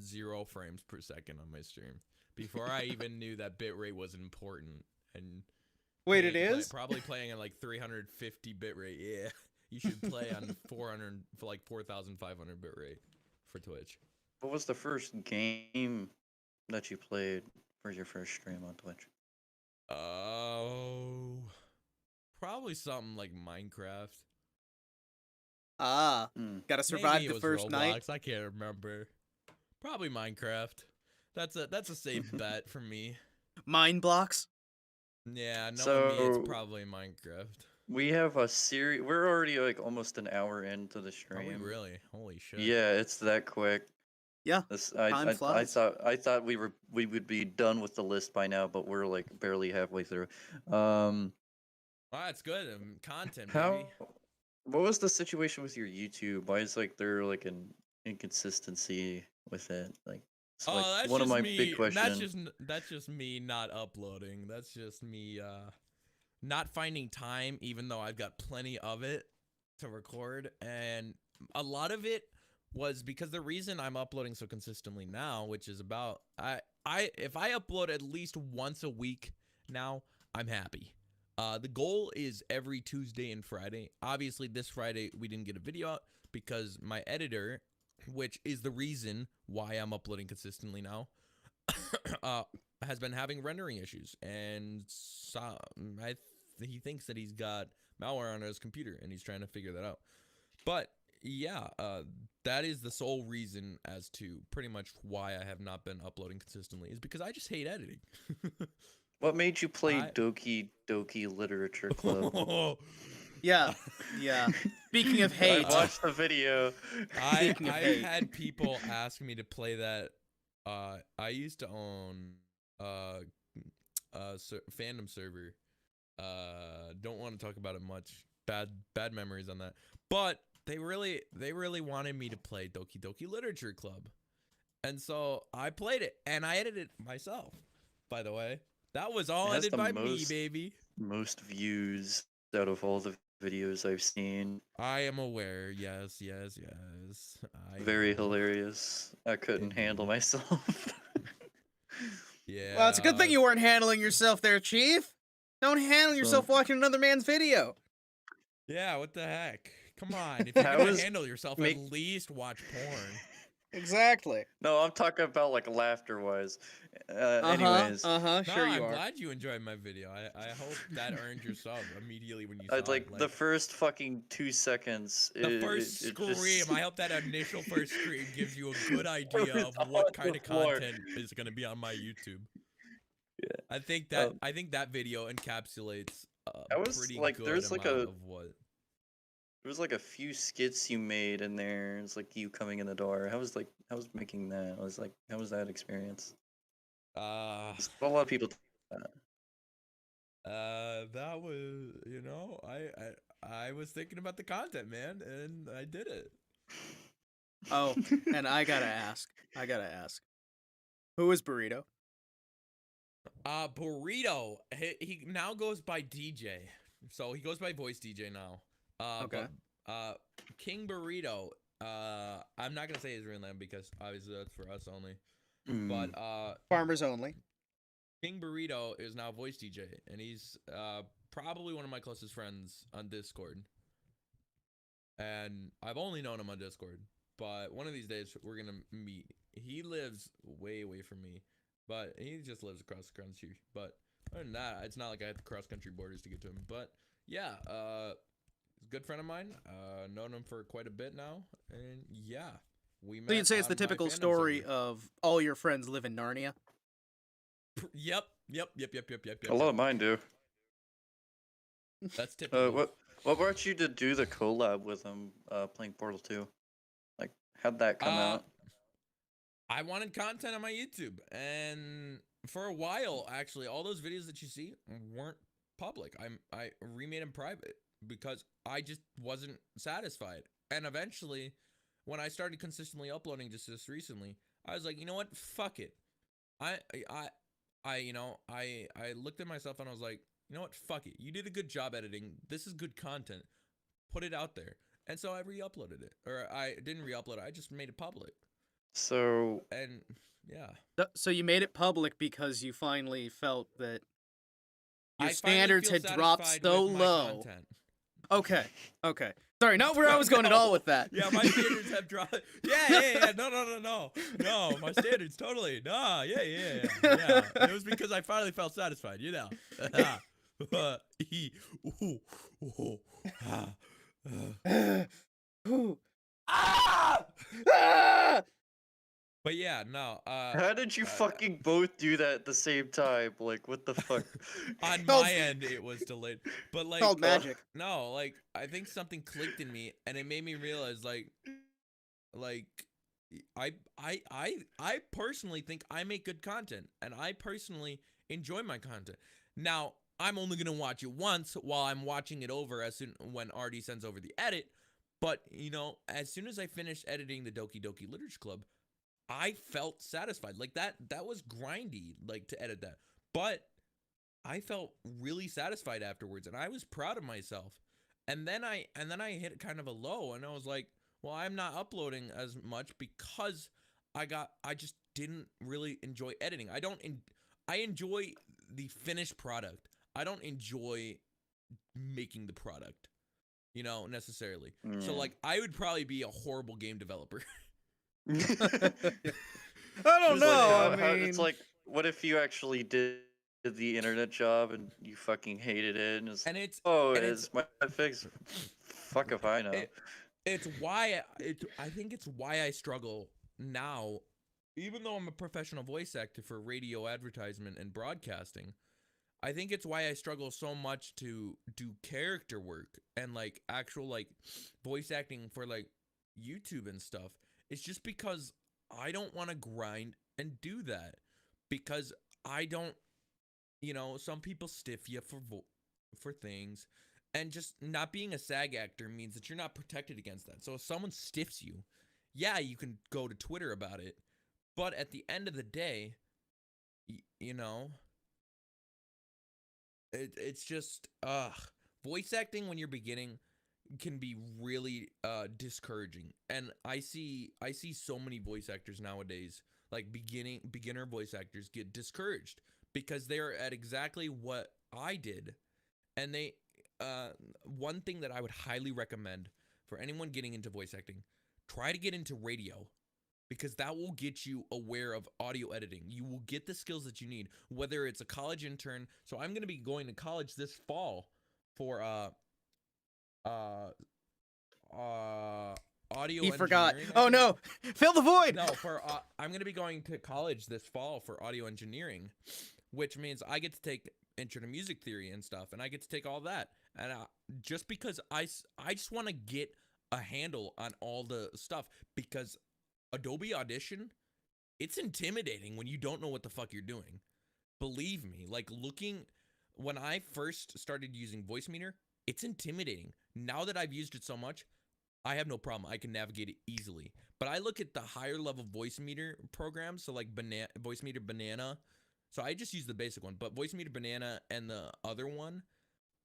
0 frames per second on my stream before I even knew that bitrate was important. And wait, it is? Probably playing at like 350 bitrate. Yeah, you should play on 400 for like 4,500 bitrate for Twitch. What was the first game that you played for your first stream on Twitch? Oh, probably something like Minecraft. Gotta survive Maybe the it was first Roblox. night. I can't remember. Probably Minecraft. That's a safe bet for me. Mine blocks. Yeah, knowing me, it's So- probably Minecraft. We have a series. We're already like almost an hour into the Are stream. we really? Holy shit. Yeah, it's that quick. Yeah, I flies. thought we would be done with the list by now, but we're like barely halfway through. Wow, that's good. Content, How? baby. What was the situation with your YouTube? Why is like there like an inconsistency with it? Like, it's like That's one of just my me. big questions. That's just me not uploading. That's just me not finding time, even though I've got plenty of it to record, and a lot of it was because the reason I'm uploading so consistently now, which is about if I upload at least once a week now, I'm happy. The goal is every Tuesday and Friday. Obviously, this Friday we didn't get a video out because my editor, which is the reason why I'm uploading consistently now, has been having rendering issues, and so he thinks that he's got malware on his computer, and he's trying to figure that out. But yeah, that is the sole reason as to pretty much why I have not been uploading consistently, is because I just hate editing. What made you play Doki Doki Literature Club? Yeah, yeah. Speaking of hate, I watched the video. I've had people ask me to play that. I used to own fandom server. Don't want to talk about it much. Bad memories on that. But they really wanted me to play Doki Doki Literature Club, and so I played it, and I edited it myself. By the way, that was all edited by me, baby. Most views out of all the videos I've seen. I am aware. Yes. Very hilarious. I couldn't handle myself. Yeah. well, it's a good thing you weren't handling yourself there, Chief. Don't handle yourself watching another man's video. Yeah, what the heck? Come on, if you're gonna handle yourself, at least watch porn. Exactly. No, I'm talking about like laughter-wise. Anyways. No, sure you I'm are. glad you enjoyed my video. I hope that earned your sub immediately when you saw Like it. the first fucking 2 seconds. The first scream. Just... I hope that initial first scream gives you a good idea of what kind of content is gonna be on my YouTube. Yeah. I think that video encapsulates pretty like, good there's amount like of what. There was like a few skits you made in there. It's like you coming in the door. How was making that? I was like, how was that experience? A lot of people. That was, I was thinking about the content, man, and I did it. Oh, and I gotta ask. Who is Burrito? Burrito. He now goes by DJ. So he goes by voice DJ now. Okay. But, King Burrito. I'm not gonna say his real name because obviously that's for us only. But Farmers only. King Burrito is now voice DJ, and he's probably one of my closest friends on Discord. And I've only known him on Discord, but one of these days we're gonna meet. He lives way away from me, but he just lives across the country. But other than that, it's not like I have to cross country borders to get to him. But yeah, he's a good friend of mine. Known him for quite a bit now, and yeah, we met. So you'd say it's the on my typical fandom story server. of all your friends live in Narnia? Yep. A lot of mine do. That's typical. What brought you to do the collab with him? Playing Portal 2. Like, how'd that come out? I wanted content on my YouTube, and for a while, actually, all those videos that you see weren't public. I remade them private because I just wasn't satisfied. And eventually, when I started consistently uploading just this recently, I was like, you know what? Fuck it. I looked at myself and I was like, you know what? Fuck it. You did a good job editing. This is good content. Put it out there. And so I re-uploaded it. Or I didn't re-upload it. I just made it public. So... And, yeah. So you made it public because you finally felt that your I standards finally had feel dropped satisfied so with my low. content. Okay. Sorry, not where I was going at all with that. Yeah, my standards have dropped. Yeah. No, my standards totally. No, yeah. It was because I finally felt satisfied, you know. But yeah, no. How did you fucking both do that at the same time? Like, what the fuck? On my end, it was delayed. But like, Called magic. No, like I think something clicked in me, and it made me realize, like, I personally think I make good content, and I personally enjoy my content. Now, I'm only gonna watch it once while I'm watching it over when RD sends over the edit. But you know, as soon as I finished editing the Doki Doki Literature Club, I felt satisfied. Like that was grindy, like, to edit that. But I felt really satisfied afterwards, and I was proud of myself. And then I hit kind of a low, and I was like, well, I'm not uploading as much because I just didn't really enjoy editing. I enjoy the finished product. I don't enjoy making the product, necessarily. So Yeah. like I would probably be a horrible game developer. I don't It's know. like, I mean, it's like, what if you actually did the internet job and you fucking hated it and it's, And it's oh, and it's my fix. Fuck if I know. it's I think it's why I struggle now, even though I'm a professional voice actor for radio advertisement and broadcasting. I think it's why I struggle so much to do character work and like actual like voice acting for like YouTube and stuff. It's just because I don't want to grind and do that, because I don't, some people stiff you for things, and just not being a SAG actor means that you're not protected against that. So if someone stiffs you, yeah, you can go to Twitter about it, but at the end of the day, it's just voice acting when you're beginning can be really discouraging. And I see so many voice actors nowadays, like beginner voice actors, get discouraged because they're at exactly what I did. And they one thing that I would highly recommend for anyone getting into voice acting, try to get into radio, because that will get you aware of audio editing. You will get the skills that you need, whether it's a college intern. So I'm going to be going to college this fall for audio he forgot. engineering, I Oh think. no, fill the void. No, for I'm going to be going to college this fall for audio engineering, which means I get to take intro to music theory and stuff, and I get to take all that. And just because I just want to get a handle on all the stuff, because Adobe Audition, it's intimidating when you don't know what the fuck you're doing. Believe me, like when I first started using Voicemeeter, it's intimidating. Now that I've used it so much, I have no problem. I can navigate it easily. But I look at the higher level Voicemeeter programs, so like Voicemeeter Banana. So I just use the basic one, but Voicemeeter Banana and the other one,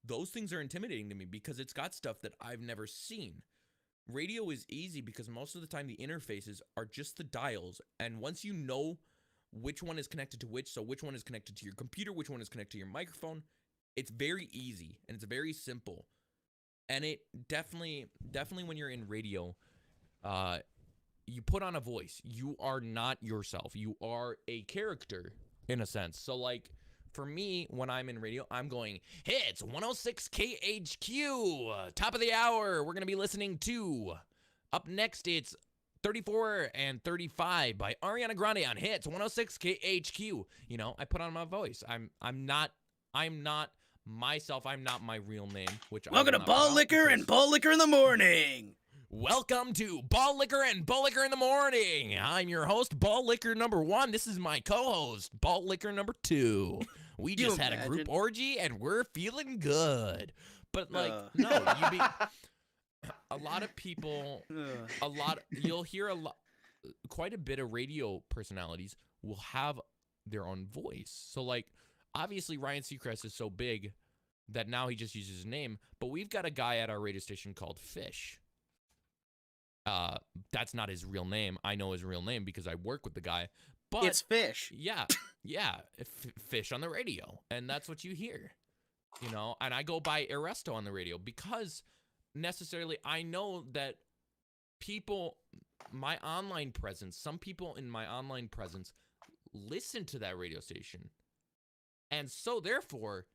those things are intimidating to me because it's got stuff that I've never seen. Radio is easy because most of the time the interfaces are just the dials, and once you know which one is connected to which, so which one is connected to your computer, which one is connected to your microphone, it's very easy and it's very simple. And it definitely when you're in radio, you put on a voice. You are not yourself. You are a character in a sense. So like for me, when I'm in radio, I'm going, hey, it's 106 KHQ, top of the hour. We're going to be listening to, up next, it's 34 and 35 by Ariana Grande on Hits 106 KHQ. I put on my voice. I'm not myself. I'm not my real name, which Welcome to Ball Liquor and Ball Liquor in the Morning. Welcome to Ball Liquor and Ball Liquor in the Morning. I'm your host, Ball Liquor number 1. This is my co-host, Ball Liquor number 2. We just had a group orgy and we're feeling good. But like, no, a lot of people, you'll hear quite a bit of radio personalities will have their own voice. So like, obviously Ryan Seacrest is so big that now he just uses his name, but we've got a guy at our radio station called Fish. That's not his real name. I know his real name because I work with the guy. But it's Fish. Yeah, Fish on the radio, and that's what you hear. And I go by Airesto on the radio because necessarily I know that my online presence, some people in my online presence listen to that radio station. And so therefore,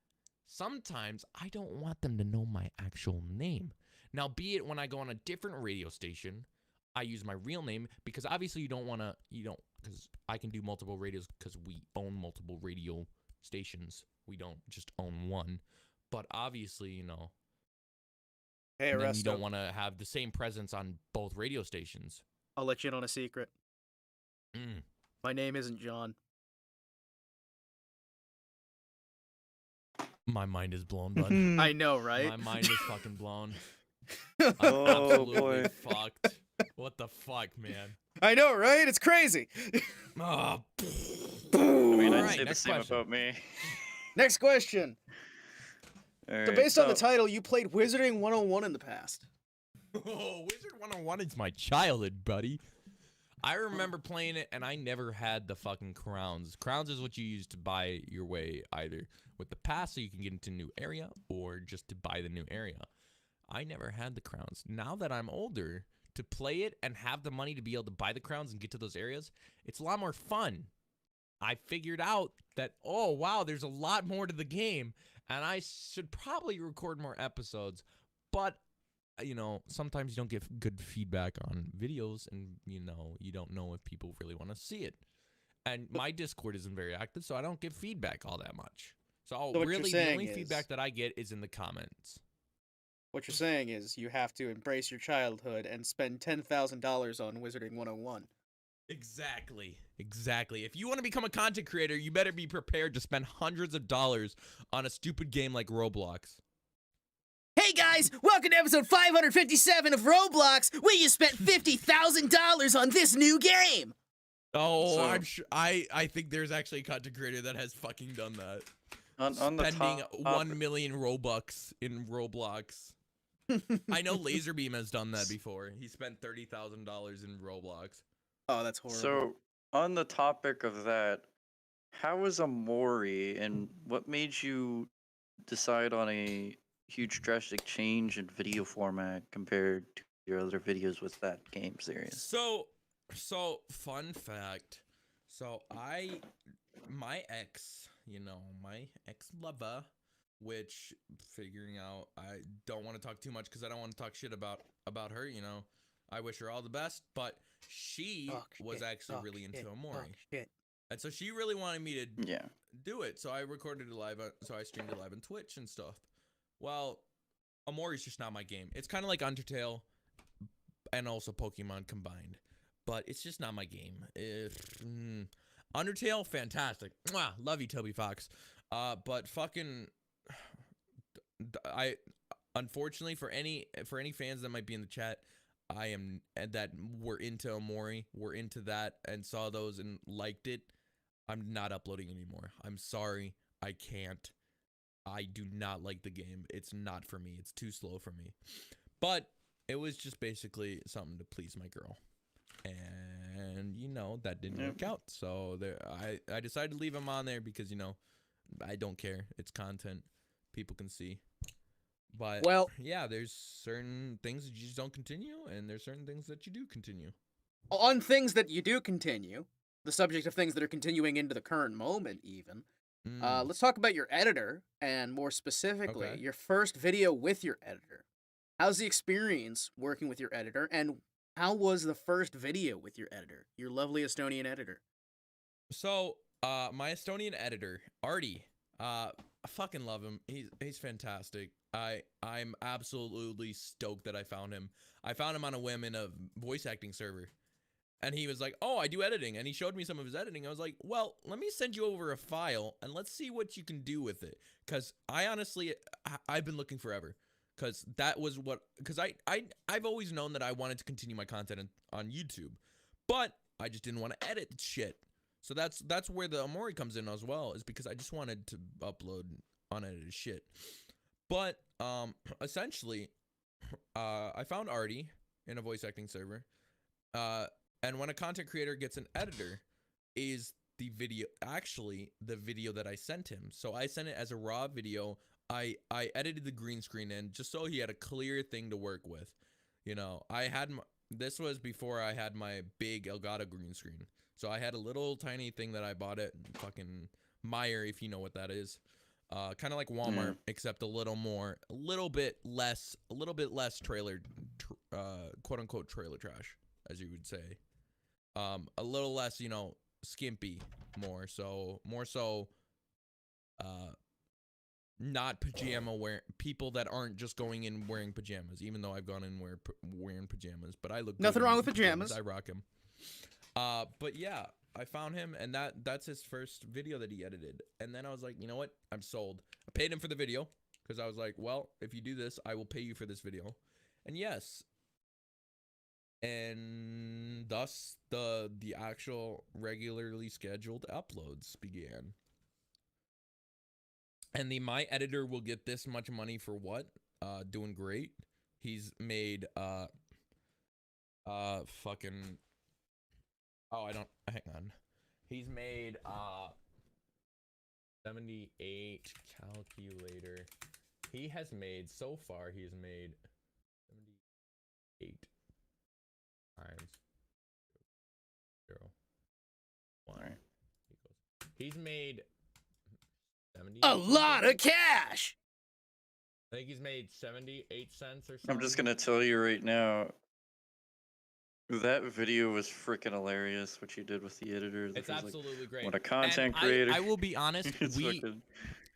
sometimes I don't want them to know my actual name. Now, be it when I go on a different radio station, I use my real name because obviously because I can do multiple radios because we own multiple radio stations. We don't just own one. But obviously, Hey, then you don't Airesto, want to have the same presence on both radio stations. I'll let you in on a secret. My name isn't John. My mind is blown, bud. I know, right? My mind is fucking blown. Oh, Absolutely boy. fucked. What the fuck, man? I know, right? It's crazy. Oh. I mean, I'd Alright, say the next same question. about me. Next question. All So right, based on the title, you played Wizarding 101 in the past. Oh, Wizard 101 is my childhood, buddy. I remember playing it, and I never had the fucking crowns. Crowns is what you use to buy your way either with the pass so you can get into a new area or just to buy the new area. I never had the crowns. Now that I'm older, to play it and have the money to be able to buy the crowns and get to those areas, it's a lot more fun. I figured out that, oh, wow, there's a lot more to the game, and I should probably record more episodes, but you know, sometimes you don't get good feedback on videos, and you know, you don't know if people really want to see it. And my Discord isn't very active, so I don't get feedback all that much. So what you're really, the saying only is- feedback that I get is in the comments. What you're saying is you have to embrace your childhood and spend $10,000 on Wizarding 101. Exactly. If you want to become a content creator, you better be prepared to spend hundreds of dollars on a stupid game like Roblox. Hey guys, welcome to episode 557 of Roblox, where you spent $50,000 on this new game. Oh, So- I'm sure. I think there's actually a content creator that has fucking done that. On the Spending top, 1 million Robux in Roblox. I know Laserbeam has done that before. He spent $30,000 in Roblox. Oh, that's horrible. So, on the topic of that, how was Amori, and what made you decide on a huge drastic change in video format compared to your other videos with that game series? So fun fact. So my ex lover, which figuring out, I don't want to talk too much because I don't want to talk shit about her. You know, I wish her all the best, but she was actually really into Amori, and so she really wanted me to Yeah. do it. So I recorded it live. So I streamed it live on Twitch and stuff. Well, Amori's just not my game. It's kind of like Undertale and also Pokemon combined, but it's just not my game. Undertale, fantastic. Mwah, love you, Toby Fox. But fucking, unfortunately for any fans that might be in the chat, that were into Amori, were into that and saw those and liked it. I'm not uploading anymore. I'm sorry, I can't. I do not like the game. It's not for me. It's too slow for me. But it was just basically something to please my girl. And, you know, that didn't work out. So I decided to leave him on there because, you know, I don't care. It's content. People can see. But, Well, yeah, there's certain things that you just don't continue, and there's certain things that you do continue. on things that you do continue, the subject of things that are continuing into the current moment even, let's talk about your editor, and more specifically, Okay. your first video with your editor. How's the experience working with your editor, and how was the first video with your editor, your lovely Estonian editor? So, my Estonian editor, Artie, I fucking love him. He's fantastic. I'm absolutely stoked that I found him. I found him on a whim in a voice acting server. And he was like, oh, I do editing. And he showed me some of his editing. I was like, well, let me send you over a file and let's see what you can do with it. Because I've been looking forever. Because I've always known that I wanted to continue my content on YouTube. But I just didn't want to edit shit. So that's where the Amori comes in as well, is because I just wanted to upload unedited shit. But essentially, I found Artie in a voice acting server. And when a content creator gets an editor, is the video that I sent him. So I sent it as a raw video. I edited the green screen in just so he had a clear thing to work with. You know, this was before I had my big Elgato green screen. So I had a little tiny thing that I bought at fucking Meyer, if you know what that is. Kind of like Walmart, except a little bit less trailer, quote unquote trailer trash, as you would say. A little less, you know, skimpy, more so, not pajama wear people that aren't just going in wearing pajamas, even though I've gone in wearing pajamas, but I look Nothing good in wrong with pajamas. I rock him. But yeah, I found him, and that's his first video that he edited. And then I was like, you know what? I'm sold. I paid him for the video because I was like, well, if you do this, I will pay you for this video. And yes. And thus the actual regularly scheduled uploads began. And my editor will get this much money for what? Doing great. He's made fucking hang on. He's made 78 calculator. He has made so far. He's made 78 times 0 1. Alright. He's made 70. A lot of cash. I think he's made 78 cents or something. I'm just gonna tell you right now. That video was freaking hilarious. What you did with the editor. It's absolutely great. What a content And creator. I will be honest. It's fucking-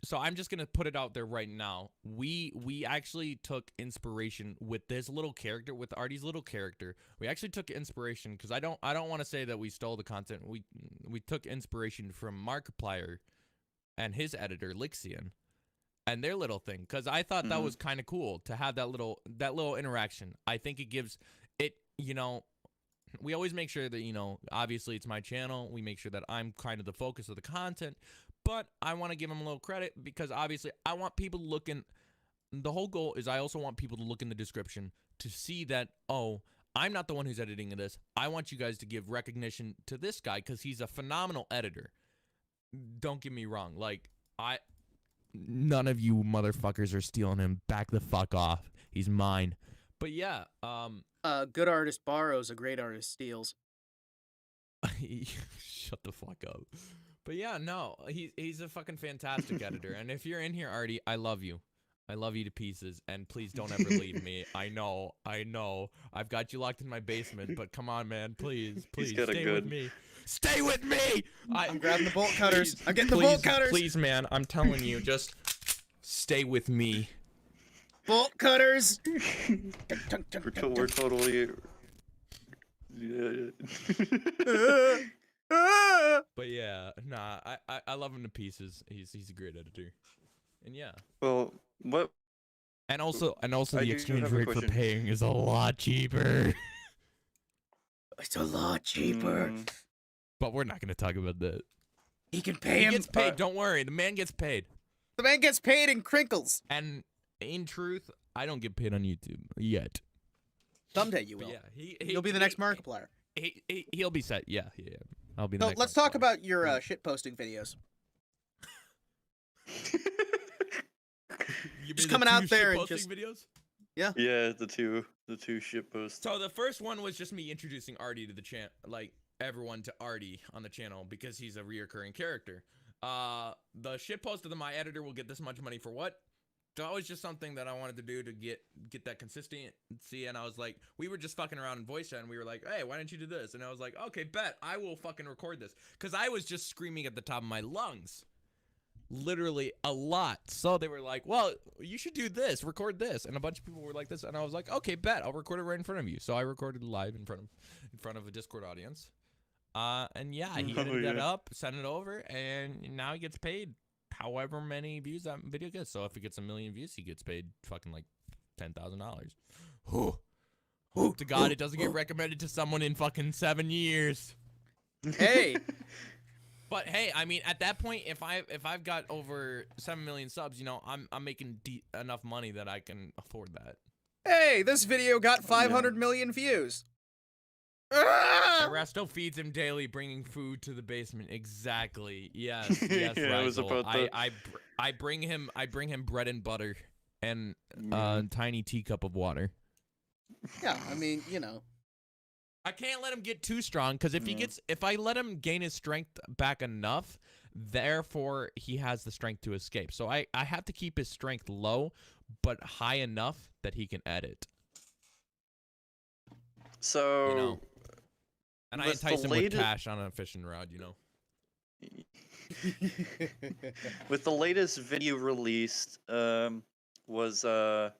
So I'm just gonna put it out there right now. We actually took inspiration with this little character, with Artie's little character. We actually took inspiration because I don't want to say that we stole the content. We took inspiration from Markiplier and his editor Lixian and their little thing, because I thought that was kind of cool to have that little interaction. I think it gives it, you know. We always make sure that, you know, obviously it's my channel. We make sure that I'm kind of the focus of the content. But I want to give him a little credit because obviously I want people looking. The whole goal is I also want people to look in the description to see that, oh, I'm not the one who's editing this. I want you guys to give recognition to this guy because he's a phenomenal editor. Don't get me wrong. Like, none of you motherfuckers are stealing him. Back the fuck off. He's mine. But yeah, A good artist borrows, a great artist steals. shut the fuck up. But yeah, no, he's a fucking fantastic editor. And if you're in here, Artie, I love you. I love you to pieces. And please don't ever leave me. I know. I've got you locked in my basement, but come on, man. Please, stay with me. Stay with me! I'm grabbing the bolt cutters. Please, I'm getting the bolt cutters. Please, man, I'm telling you, just stay with me. Bolt cutters. We're totally. Yeah. But yeah, nah, I love him to pieces. He's a great editor. And yeah. Well, what? And also I the do exchange have a rate for question. paying is a lot cheaper. It's a lot cheaper. But we're not gonna talk about that. He can pay He him. gets paid, don't worry. The man gets paid. The man gets paid in crinkles. And in truth, I don't get paid on YouTube yet. Someday you But will. yeah, You'll be the next Markiplier. He'll be set. Yeah. I'll be the So next let's talk Markiplier. about your shit posting videos. You just mean the coming out two there and shitposting just- videos. Yeah, the two ship posts. So the first one was just me introducing Artie to the channel, like everyone to Artie on the channel because he's a reoccurring character. The shitpost of the my editor will get this much money for what? That was just something that I wanted to do to get that consistency, and I was like, we were just fucking around in voice chat, and we were like, hey, why don't you do this? And I was like, okay, bet, I will fucking record this, because I was just screaming at the top of my lungs, literally a lot. So they were like, well, you should do this, record this, and a bunch of people were like this, and I was like, okay, bet, I'll record it right in front of you. So I recorded live in front of a Discord audience, and yeah, he edited that up, sent it over, and now he gets paid however many views that video gets. So if it gets 1 million views, he gets paid fucking like $10,000. Hope to God it doesn't get recommended to someone in fucking 7 years. Hey, But hey, I mean, at that point, if I've got over 7 million subs, you know, I'm making enough money that I can afford that. hey, this video got 500 million views. Ah! Airesto feeds him daily, bringing food to the basement. Exactly. Yes. Yes. Yeah, it was Rigel. about that. I bring him bread and butter and a tiny teacup of water. Yeah, I mean, you know. I can't let him get too strong because if I let him gain his strength back enough, therefore he has the strength to escape. So I have to keep his strength low, but high enough that he can edit. So. You know. And I with the entice him with latest- cash on a fishing rod, you know. With the latest video released, was the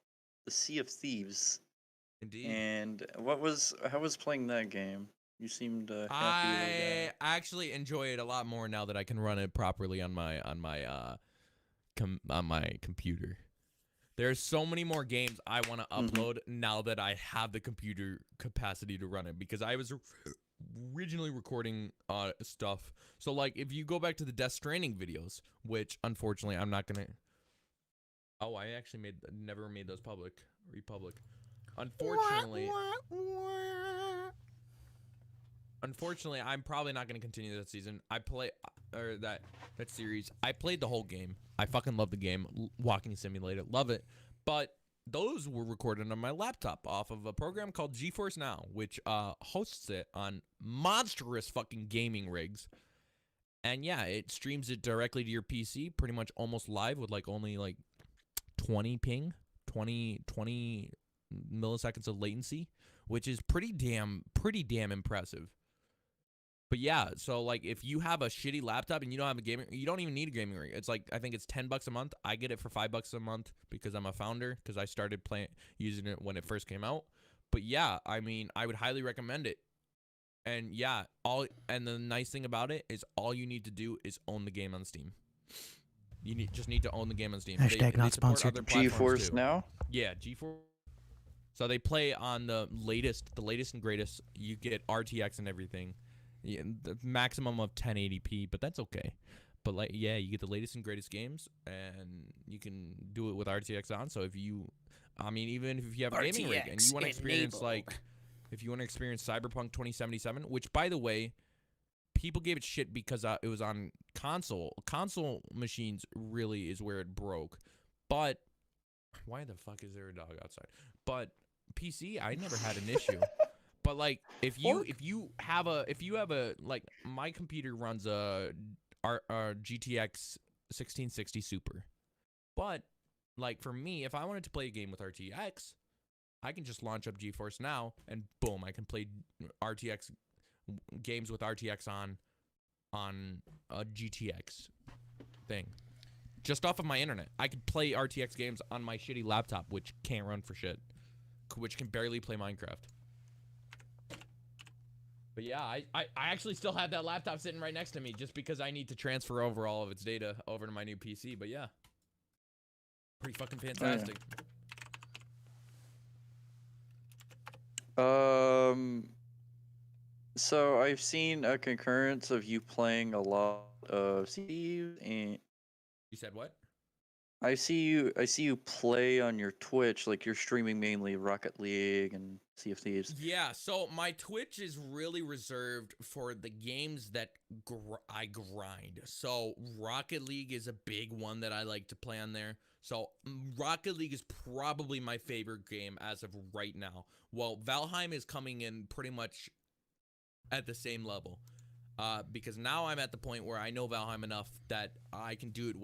Sea of Thieves, Indeed. and how was playing that game? You seemed happy with I that. actually enjoy it a lot more now that I can run it properly on my computer. There's so many more games I want to upload now that I have the computer capacity to run it, because I was originally recording stuff. So like if you go back to the Death Stranding videos, which unfortunately I'm not gonna. Oh, I actually never made those public. Unfortunately, I'm probably not going to continue that season. Or that series. I played the whole game. I fucking love the game. Walking Simulator, love it. But those were recorded on my laptop off of a program called GeForce Now, which hosts it on monstrous fucking gaming rigs. And yeah, it streams it directly to your PC, pretty much almost live with like only like 20 ping, 20 milliseconds of latency, which is pretty damn impressive. But yeah, so like if you have a shitty laptop and you don't have a gaming, you don't even need a gaming rig. It's like, I think it's $10 a month. I get it for $5 a month because I'm a founder, because I started using it when it first came out. But yeah, I mean, I would highly recommend it. And yeah, and the nice thing about it is all you need to do is own the game on Steam. You just need to own the game on Steam. Hashtag not sponsored. GeForce Now? Yeah, GeForce. So they play on the latest and greatest. You get RTX and everything. Yeah, the maximum of 1080p, but that's okay. But like, yeah, you get the latest and greatest games, and you can do it with RTX on. So even if you have a gaming rig and you want to experience if you want to experience Cyberpunk 2077, which by the way, people gave it shit because it was on console. Console machines really is where it broke. But why the fuck is there a dog outside? But PC, I never had an issue. But like if you have a like, my computer runs a GTX 1660 Super. But like for me, if I wanted to play a game with RTX, I can just launch up GeForce Now and boom, I can play RTX games with RTX on a GTX thing. Just off of my internet. I could play RTX games on my shitty laptop, which can't run for shit. Which can barely play Minecraft. But yeah, I actually still have that laptop sitting right next to me just because I need to transfer over all of its data over to my new PC. But yeah, pretty fucking fantastic. So I've seen a concurrence of you playing a lot of CDs, and You said what? I see you play on your Twitch, like you're streaming mainly Rocket League and Sea of Thieves. Yeah, so my Twitch is really reserved for the games that I grind. So Rocket League is a big one that I like to play on there. So Rocket League is probably my favorite game as of right now. Well, Valheim is coming in pretty much at the same level. Because now I'm at the point where I know Valheim enough that I can do it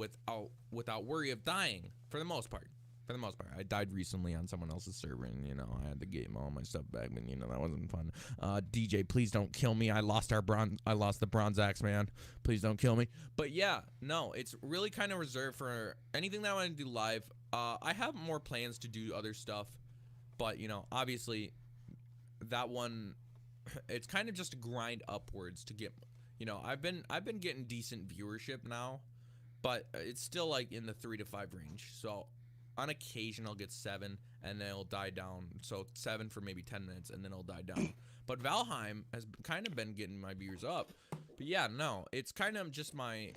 without worry of dying, for the most part. I died recently on someone else's server, and, I had to get all my stuff back, but, that wasn't fun. DJ, please don't kill me. I lost the bronze axe, man. Please don't kill me. But, yeah, no, it's really kind of reserved for anything that I want to do live. I have more plans to do other stuff, but, obviously, that one... It's kind of just a grind upwards to get, I've been getting decent viewership now, but it's still like in the 3 to 5 range. So on occasion I'll get 7 and then it'll die down. So 7 for maybe 10 minutes and then it'll die down. But Valheim has kind of been getting my viewers up. But yeah, no, it's kind of just my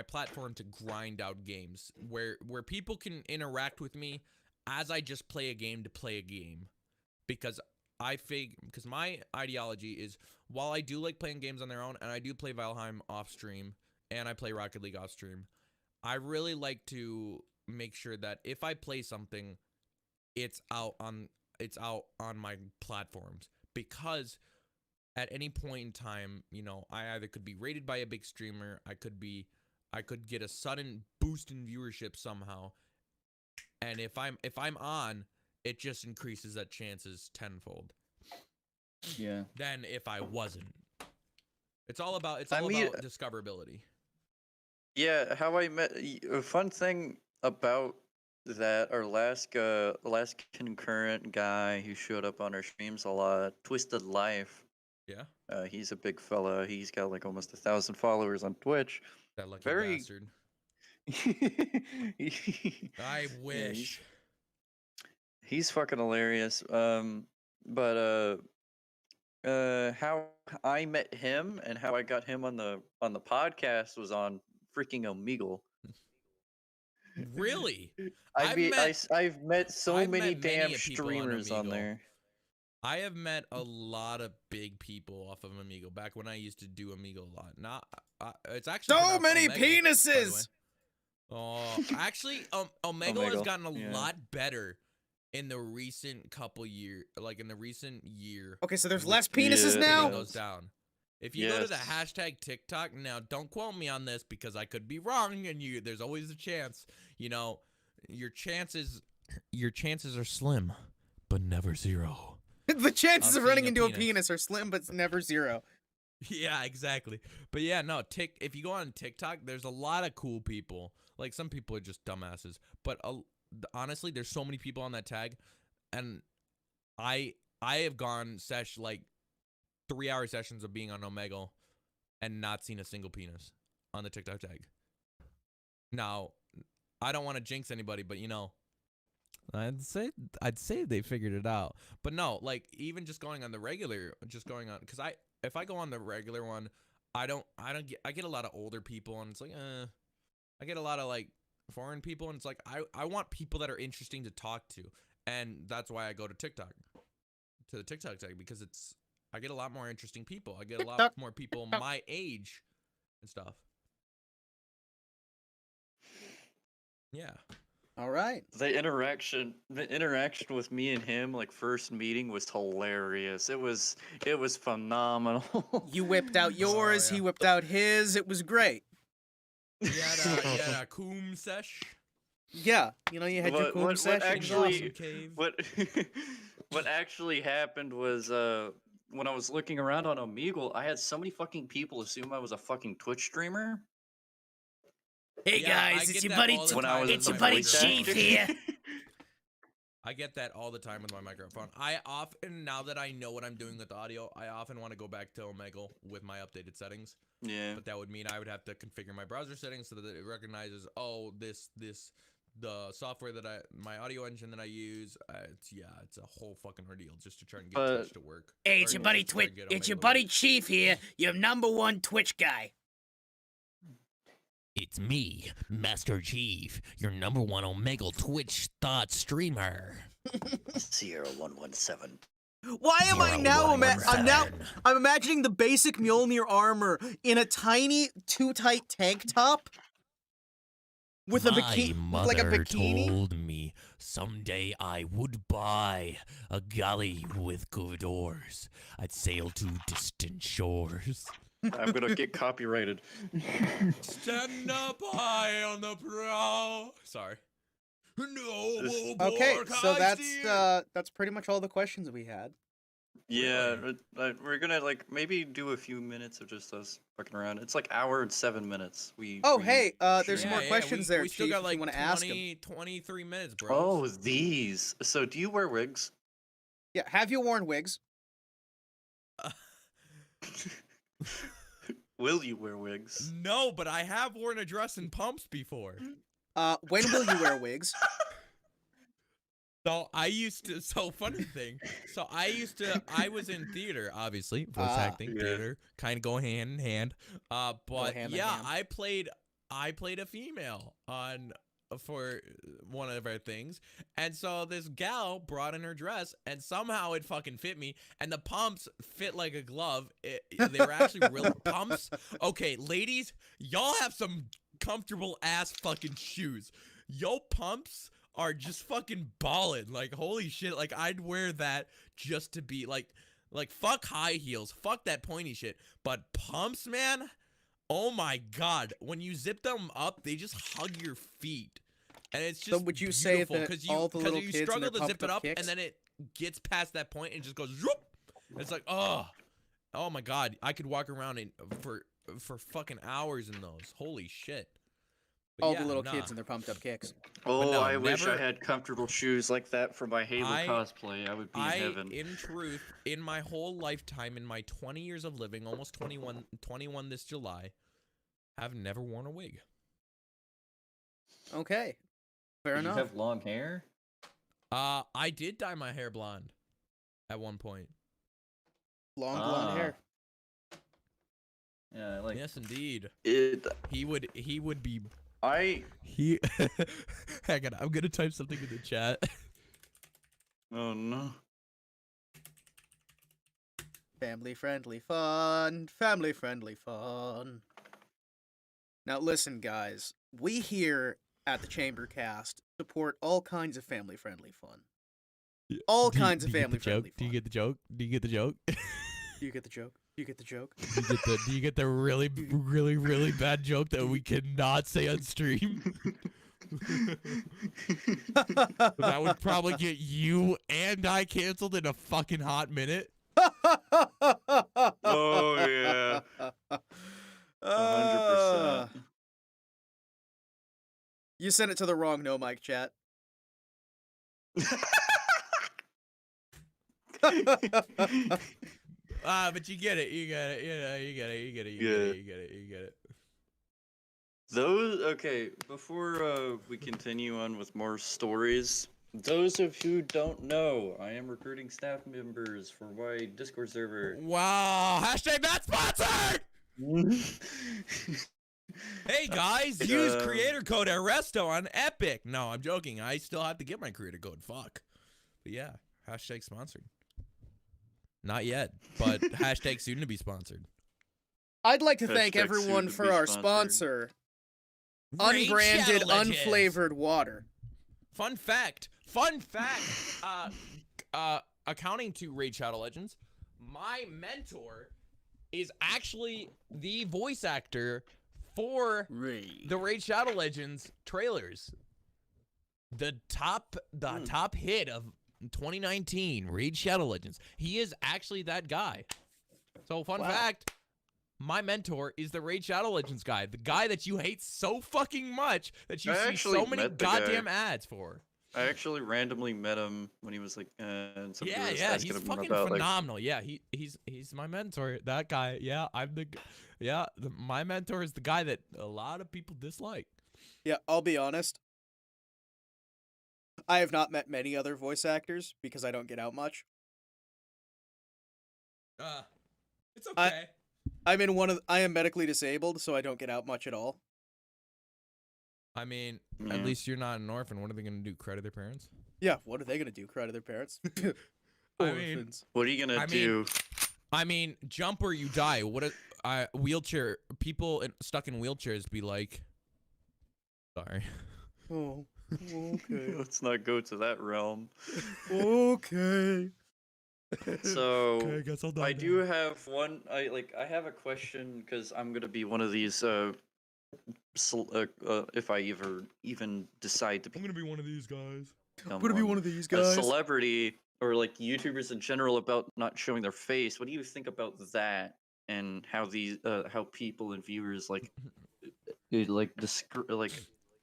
platform to grind out games where people can interact with me as I just play a game to play a game. Because my ideology is, while I do like playing games on their own, and I do play Valheim off stream, and I play Rocket League off stream, I really like to make sure that if I play something, it's out on my platforms, because at any point in time, I either could be rated by a big streamer, I could get a sudden boost in viewership somehow, and if I'm on, it just increases that chances tenfold. Yeah. Than if I wasn't. It's all about discoverability. Yeah, how I met a fun thing about that, our last concurrent guy who showed up on our streams a lot, Twisted Life. Yeah. He's a big fella. He's got like almost 1,000 followers on Twitch. That lucky bastard. I wish. He's fucking hilarious. But how I met him and how I got him on the podcast was on freaking Omegle. Really? I've met so I've many met many damn a people on streamers on Omegle. there. I have met a lot of big people off of Amigo back when I used to do Amigo a lot. Not, it's actually So pronounced many Omegle, by the way. penises. Oh, actually, Omegle has Omegle, gotten a yeah. lot better in the recent couple year, like in the recent year. Okay, so there's with less penises Yeah, now. taking those down. If you go to the Yes. hashtag TikTok now, don't quote me on this because I could be wrong, and there's always a chance. You know, your chances are slim, but never zero. The chances Of of running seeing into a a penis are slim, but it's never zero. Yeah, exactly. But yeah, no, if you go on TikTok, there's a lot of cool people. Like some people are just dumbasses, but honestly, there's so many people on that tag, and I have gone like 3-hour sessions of being on Omegle and not seen a single penis on the TikTok tag. Now, I don't want to jinx anybody, but I'd say they figured it out. But no, like even just going on the regular, because if I go on the regular one, I get a lot of older people, and it's like I get a lot of like foreign people, and it's like I want people that are interesting to talk to, and that's why I go to TikTok, to the TikTok tag, because I get a lot more interesting people. I get a lot more people my age and stuff. Yeah. All right. The interaction with me and him, like first meeting, was hilarious. It was phenomenal. You whipped out yours. yeah. He whipped out his. It was great. You had a coom sesh. Yeah, you had your coom what session. actually Cave. what what actually happened was when I was looking around on Omegle, I had so many fucking people assume I was a fucking Twitch streamer. Hey Yeah, I guys, it's get your that buddy. all the When I time was with It's your my buddy voice microphone. Chief actor. here. I get that all the time with my microphone. I often, now that I know what I'm doing with the audio, I often want to go back to Omegle with my updated settings. Yeah. But that would mean I would have to configure my browser settings so that it recognizes, oh, the software my audio engine that I use. It's a whole fucking ordeal just to try and get Twitch to work. Hey, it's Or your buddy just try Twitch. and get It's your Omegle to buddy work. Chief here. Your #1 Twitch guy. It's me, Master Chief, your #1 Omegle Twitch thought streamer. Sierra 117. Why am I now? I'm imagining the basic Mjolnir armor in a tiny, too tight tank top with a My bikini, like a mother bikini. told me someday I would buy a galley with good doors. I'd sail to distant shores. I'm gonna get copyrighted. Stand up high on the prow. Sorry. No. Okay, pork so I see. that's pretty much all the questions we had. Yeah, we're gonna like maybe do a few minutes of just us fucking around. It's like hour and 7 minutes. Oh, hey, there's stream. more questions we there, still Chief, got if like you want to ask him. 23 minutes, bro. Oh, these. So, do you wear wigs? Yeah, have you worn wigs? Will you wear wigs? No, but I have worn a dress and pumps before. When will you wear wigs? So funny thing. So I was in theater, obviously, voice Ah. acting, Yeah. theater, kind of go hand in hand. But hand in yeah, hand. I played a female for one of our things, and so this gal brought in her dress, and somehow it fucking fit me, and the pumps fit like a glove. They were actually real pumps. Okay, ladies, y'all have some comfortable ass fucking shoes. Yo, pumps are just fucking ballin'. Like, holy shit. Like, I'd wear that just to be like fuck high heels. Fuck that pointy shit. But pumps, man, oh my god. When you zip them up, they just hug your feet. And it's just So would you say beautiful, that 'cause all the little you kids and struggle their to zip pumped it up up, kicks? and then it gets past that point and just goes zoop. It's like, oh my god. I could walk around for fucking hours in those. Holy shit. But All yeah, the little nah. kids and their pumped up kicks. Oh, no, I wish I never- had comfortable shoes like that for my Halo cosplay. I would be in heaven. In truth, in my whole lifetime, in my 20 years of living, almost 21 this July, I've never worn a wig. Okay, fair Did you enough. have long hair? I did dye my hair blonde at one point. Long blonde hair. Yeah, like Yes, indeed. it. He would be He. Hang on, I'm gonna type something in the chat. Oh no. Family friendly fun. Family friendly fun. Now listen, guys. We here at the Chambercast support all kinds of family friendly fun. All kinds of family friendly fun. Do you get the joke? Do you get the joke? Do you get the joke? Do you get the joke? Do you get the really, really, really bad joke that we cannot say on stream? That would probably get you and I canceled in a fucking hot minute. Oh yeah. 100%. You sent it to the wrong no mic chat. But you get it. You get it. You get it. You get it. You get it. You get it. You get it. Okay, before we continue on with more stories, those of you who don't know, I am recruiting staff members for my Discord server. Wow. Hashtag not sponsored. Hey guys, use creator code Airesto on Epic. No, I'm joking. I still have to get my creator code. Fuck. But yeah, hashtag sponsored. Not yet, but hashtag soon to be sponsored. I'd like to thank Hashtag everyone soon to for be our sponsored. sponsor, Unbranded, Raid Shadow Legends. Unflavored Water. Fun fact. Accounting to Raid Shadow Legends, my mentor is actually the voice actor for the Raid Shadow Legends trailers. The top hit of 2019, Raid Shadow Legends. He is actually that guy. So fun fact, my mentor is the Raid Shadow Legends guy. The guy that you hate so fucking much that you see so many goddamn ads for. I actually randomly met him when he was like, in some Yeah, he's fucking phenomenal. Yeah, he's my mentor. That guy. Yeah, my mentor is the guy that a lot of people dislike. Yeah, I'll be honest. I have not met many other voice actors because I don't get out much. It's okay. I am medically disabled, so I don't get out much at all. I mean, at least you're not an orphan. What are they gonna do? Credit their parents? Yeah, what are they gonna do? Cry to their parents? I mean, what are you gonna do? I mean, jump or you die. What a wheelchair people stuck in wheelchairs be like. Sorry. Oh, okay. Let's not go to that realm. Okay. So Okay, I guess I'll die I now. do have one. I have a question because I'm gonna be one of these. If I even decide to I'm gonna be one of these guys. I'm gonna be one of these a guys. celebrity or like YouTubers in general about not showing their face. What do you think about that and how these how people and viewers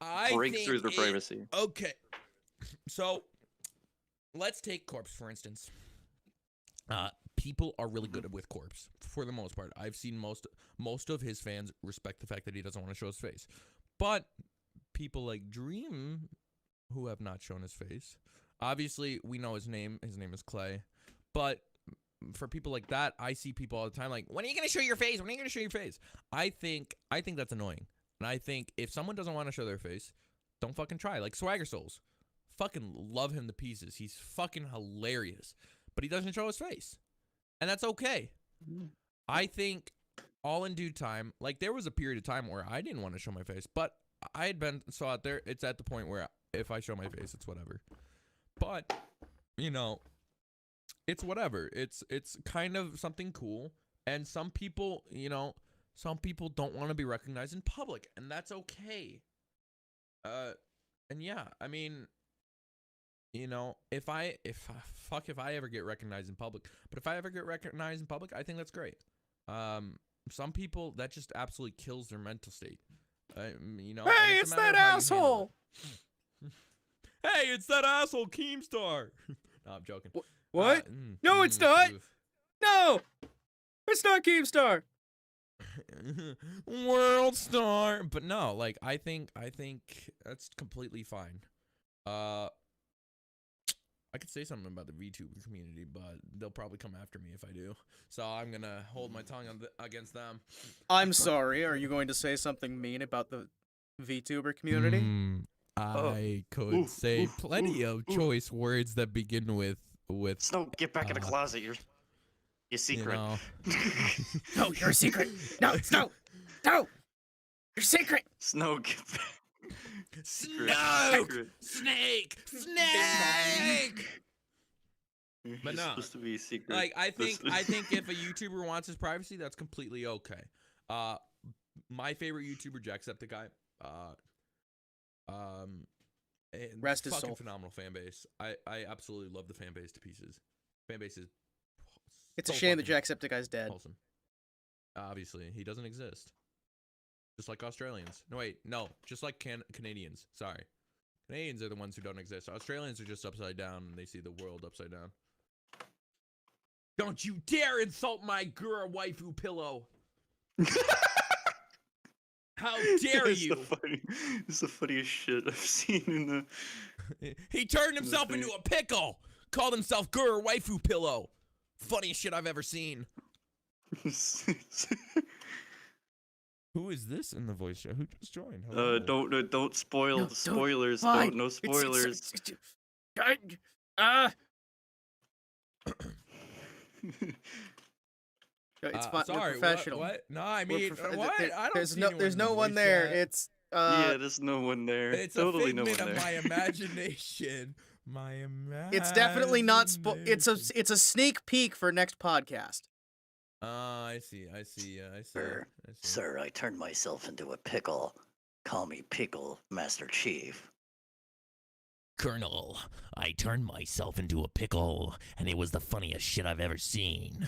I break think through their privacy? Okay, so let's take Corpse for instance. People are really good with Corpse for the most part. I've seen most of his fans respect the fact that he doesn't want to show his face, but people like Dream, who have not shown his face, obviously we know his name. His name is Clay, but for people like that, I see people all the time like, when are you gonna show your face? When are you gonna show your face? I think that's annoying, and I think if someone doesn't want to show their face, don't fucking try. Like Swagger Souls, fucking love him to pieces. He's fucking hilarious, but he doesn't show his face. And that's okay. I think all in due time, like there was a period of time where I didn't want to show my face, but I had been so out there, it's at the point where if I show my face, it's whatever. But, you know, it's whatever. It's kind of something cool. And some people, you know, don't want to be recognized in public, and that's okay. And yeah, I mean, you know, if I ever get recognized in public, but if I ever get recognized in public, I think that's great. Some people, that just absolutely kills their mental state. You know, Hey, it's that asshole! Hey, it's that asshole Keemstar. No, I'm joking. What? No, it's not. Oof. No, it's not Keemstar. World Star. But no, like I think that's completely fine. I could say something about the VTuber community, but they'll probably come after me if I do. So I'm gonna hold my tongue against them. I'm sorry. Are you going to say something mean about the VTuber community. I could Ooh, say ooh, plenty ooh, of ooh. choice words that begin with Snow, get back in the closet. You're you secret. know. No, you're a secret. No, Snow. No, you're secret. Snow, get back. Secret, Snoke! secret. Snake! Snake! But You're no, supposed to be secret. Like I Supposed think to- if a YouTuber wants his privacy, that's completely okay. My favorite YouTuber, Jacksepticeye. And Rest his fucking soul. phenomenal fan base. I absolutely love the fan base to pieces. Fan base is. It's a so shame that fucking Jacksepticeye's dead. wholesome. Obviously, he doesn't exist. Just like Australians. No, wait, no. Just like Canadians. Sorry. Canadians are the ones who don't exist. Australians are just upside down and they see the world upside down. Don't you dare insult my girl waifu pillow. How dare It's you? It's the funniest shit I've seen in the. He turned himself into a pickle. Called himself girl waifu pillow. Funniest shit I've ever seen. Who is this in the voice show? Who just joined? Hello. Don't spoil No, the don't. spoilers. Fine. No spoilers. It's fine. Sorry, We're professional. What? No, I We're mean, what? I don't there's see no, anyone there's in the no one voice there. chat. It's Yeah, there's no one there. It's Totally a no figment one of there. my imagination. My imagination. it's definitely not. It's a sneak peek for next podcast. I see. Sir, sir, I turned myself into a pickle. Call me Pickle Master Chief. Colonel, I turned myself into a pickle, and it was the funniest shit I've ever seen.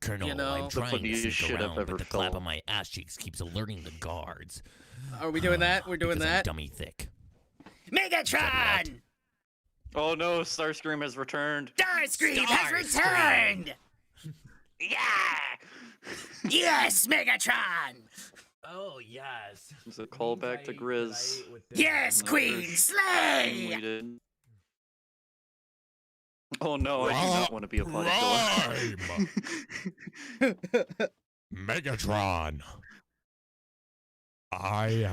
Colonel, You know, I'm the trying to funniest sneak shit I've around, but ever the clap felt. of my ass cheeks keeps alerting the guards. Are we doing that? We're doing Because I'm that. dummy thick. Megatron! Oh no, Starscream has returned. Starscream has returned! Yeah! Yes, Megatron! Oh, yes. It's a callback to Grizz. Yes, Queen Slay! We did. Oh no, I do not want to be a potty killer. Megatron. I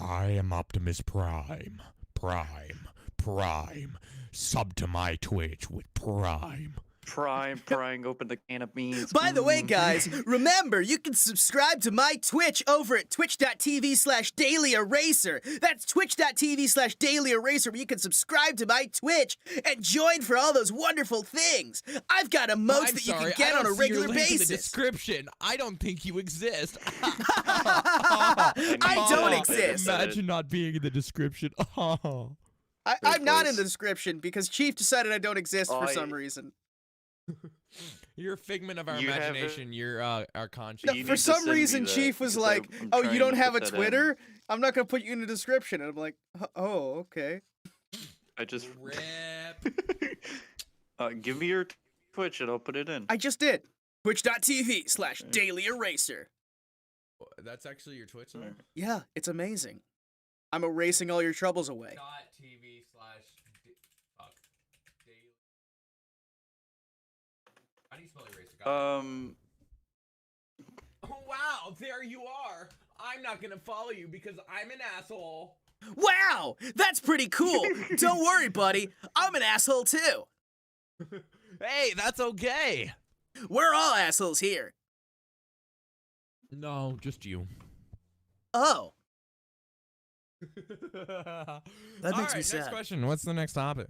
am Optimus Prime. Prime. Sub to my Twitch with Prime. Prying open the can of beans. By the way, guys, remember, you can subscribe to my Twitch over at twitch.tv/dailyeraser. That's twitch.tv/dailyeraser, where you can subscribe to my Twitch and join for all those wonderful things. I've got emotes that you can get on a regular In the basis. description. I don't think you exist. I don't exist. Imagine not being in the description. I'm not in the description because Chief decided I don't exist for I- some reason. You're a figment of our You have imagination. You're our conscience. No, You for need to some send me reason, that, Chief was because like, I'm "Oh, trying you don't to have a put that Twitter? I'm not gonna put you in the description." And I'm like, "Oh, okay." I just Rip. give me your Twitch and I'll put it in. I just did. Twitch.tv/dailyeraser. That's actually your Twitch now? Yeah, it's amazing. I'm erasing all your troubles away. .tv/ fuck. Daily. How do you spell eraser? Oh, wow, there you are. I'm not gonna follow you because I'm an asshole. Wow, that's pretty cool. Don't worry, buddy. I'm an asshole too. Hey, that's okay. We're all assholes here. No, just you. Oh, That makes me Next sad. question. What's the next topic?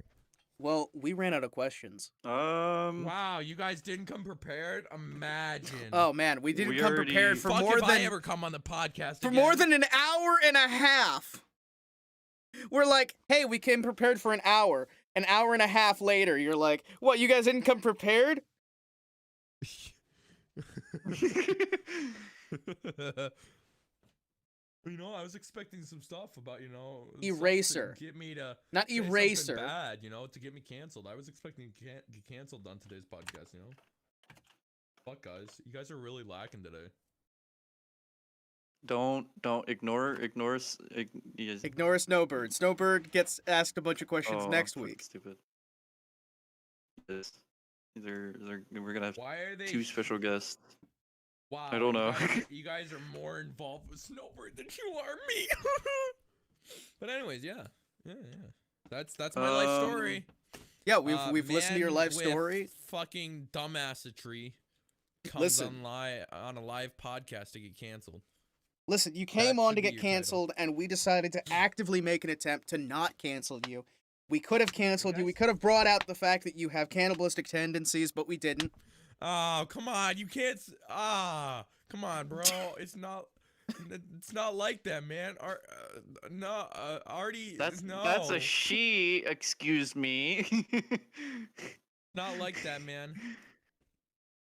well, we ran out of questions. Wow, you guys didn't come prepared. Imagine. Oh man, we didn't We come already- prepared for Fuck more if I than ever come on the podcast for again. more than an hour and a half. We're like, hey, we came prepared for an hour. An hour and a half later, you're like, what? You guys didn't come prepared? You know, I was expecting some stuff about, Eraser. something to get me to Not say something eraser. bad, to get me canceled. I was expecting to get canceled on today's podcast, Fuck, guys. You guys are really lacking today. Don't ignore yes. Ignore Snowbird. Snowbird gets asked a bunch of questions Oh, next fucking week. Stupid. Yes. We're gonna have Why are they two special guests. Wow. I don't know. You guys are more involved with Snowbird than you are me. But anyways, yeah. That's my life story. Yeah, we've listened to your Man life with story. Fucking dumbassery comes Listen. on a live podcast to get canceled. Listen, you came That on should to be get your title. canceled, and we decided to actively make an attempt to not cancel you. We could have canceled you. We could have brought out the fact that you have cannibalistic tendencies, but we didn't. Oh, come on. You can't. Come on, bro. It's not like that, man. Artie. That's no. a she. Excuse me. Not like that, man.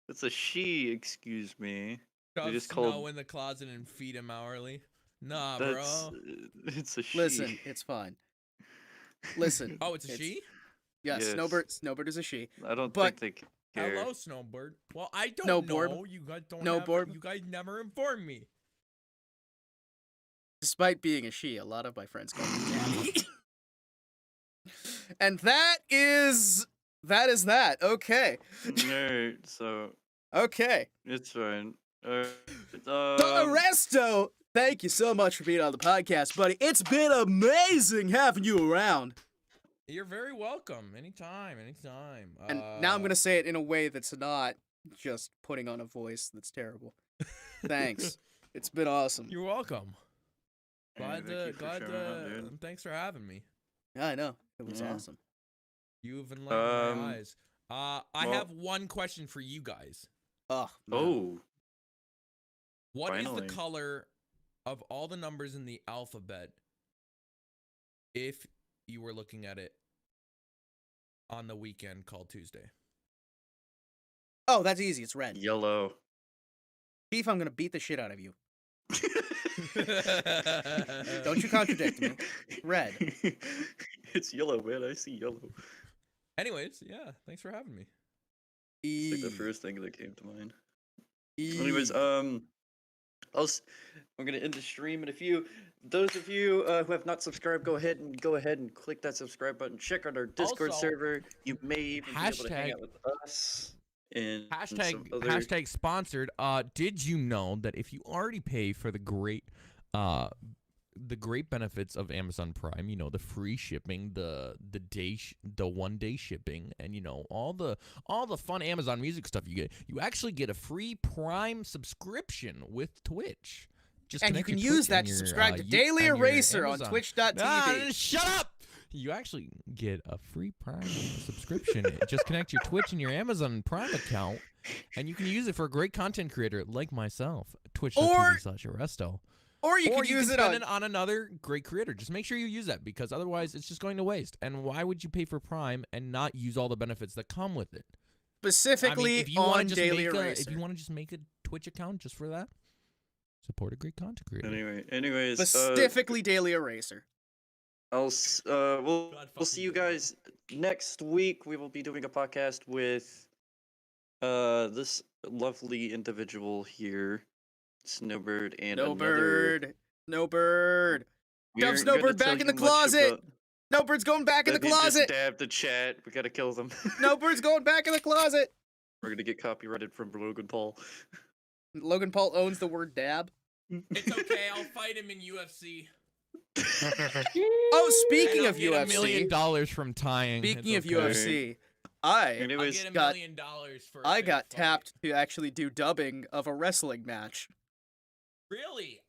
That's a she. Excuse me. Shove just Snow called- in the closet and feed him hourly. Nah, That's bro. it's a she. Listen, it's fine. Listen. Oh, it's a she? Yes, Yes. Snowbird is a she. I don't but- think they care. Hello, Snowbird. Well, I don't No, know. Borb. You guys don't No, have, Borb. You guys never informed me. Despite being a she, a lot of my friends call me daddy. And that is that. Okay. Alright, so Okay. it's fine. So Airesto, thank you so much for being on the podcast, buddy. It's been amazing having you around. You're very welcome. Anytime. And now I'm gonna say it in a way that's not just putting on a voice that's terrible. Thanks. It's been awesome. You're welcome. Hey, Glad thank you for showing up, dude. thanks for having me. Yeah, I know. It was Yeah. awesome. You've enlightened my Um, eyes. I well- have one question for you guys. Oh. man. Oh, What is Finally. the color of all the numbers in the alphabet if you were looking at it on the weekend called Tuesday? Oh, that's easy. It's red. yellow. Chief, I'm gonna beat the shit out of you. Don't you contradict me. Red. It's yellow, man. I see yellow. Anyways, yeah, thanks for having me. It's like the E- first thing that came to mind. E- Anyways, I'm gonna end the stream in a few. Those of you who have not subscribed, go ahead and click that subscribe button. Check out our Discord Also, server. You may even be able to hang hashtag- out with us. And some other... Hashtag sponsored. Did you know that if you already pay for the great benefits of Amazon Prime, you know, the free shipping, the 1 day shipping, and you know all the fun Amazon Music stuff you actually get a free Prime subscription with Twitch. Just and you connect can your use Twitch that and to your, subscribe to and Daily your Eraser on Amazon. Twitch.tv. Ah, shut up! You actually get a free Prime subscription. Just connect your Twitch and your Amazon Prime account, and you can use it for a great content creator like myself. Twitch.tv/Airesto. Or you Or can you use can it spend on. it on another great creator. Just make sure you use that, because otherwise it's just going to waste. And why would you pay for Prime and not use all the benefits that come with it? Specifically if you wanna on just Daily make Eraser. if you want to just make a Twitch account just for that, support a great content creator. Anyways, Specifically Daily Eraser. we'll God see you fucking guys next week. We will be doing a podcast with this lovely individual here, Snowbird, and No another. bird. No bird. We Dump aren't Snowbird gonna back tell in the you much closet. about- No bird's going back in the Let me just closet. dab the chat. We gotta kill them. No bird's going back in the closet. We're gonna get copyrighted from Logan Paul. Logan Paul owns the word dab. It's okay. I'll fight him in UFC. Oh, speaking And I'll of get $1 million UFC. from tying. Speaking of It's okay. UFC, I I'll Anyways, get $1 got- million for. a fair got fight. tapped to actually do dubbing of a wrestling match. Really?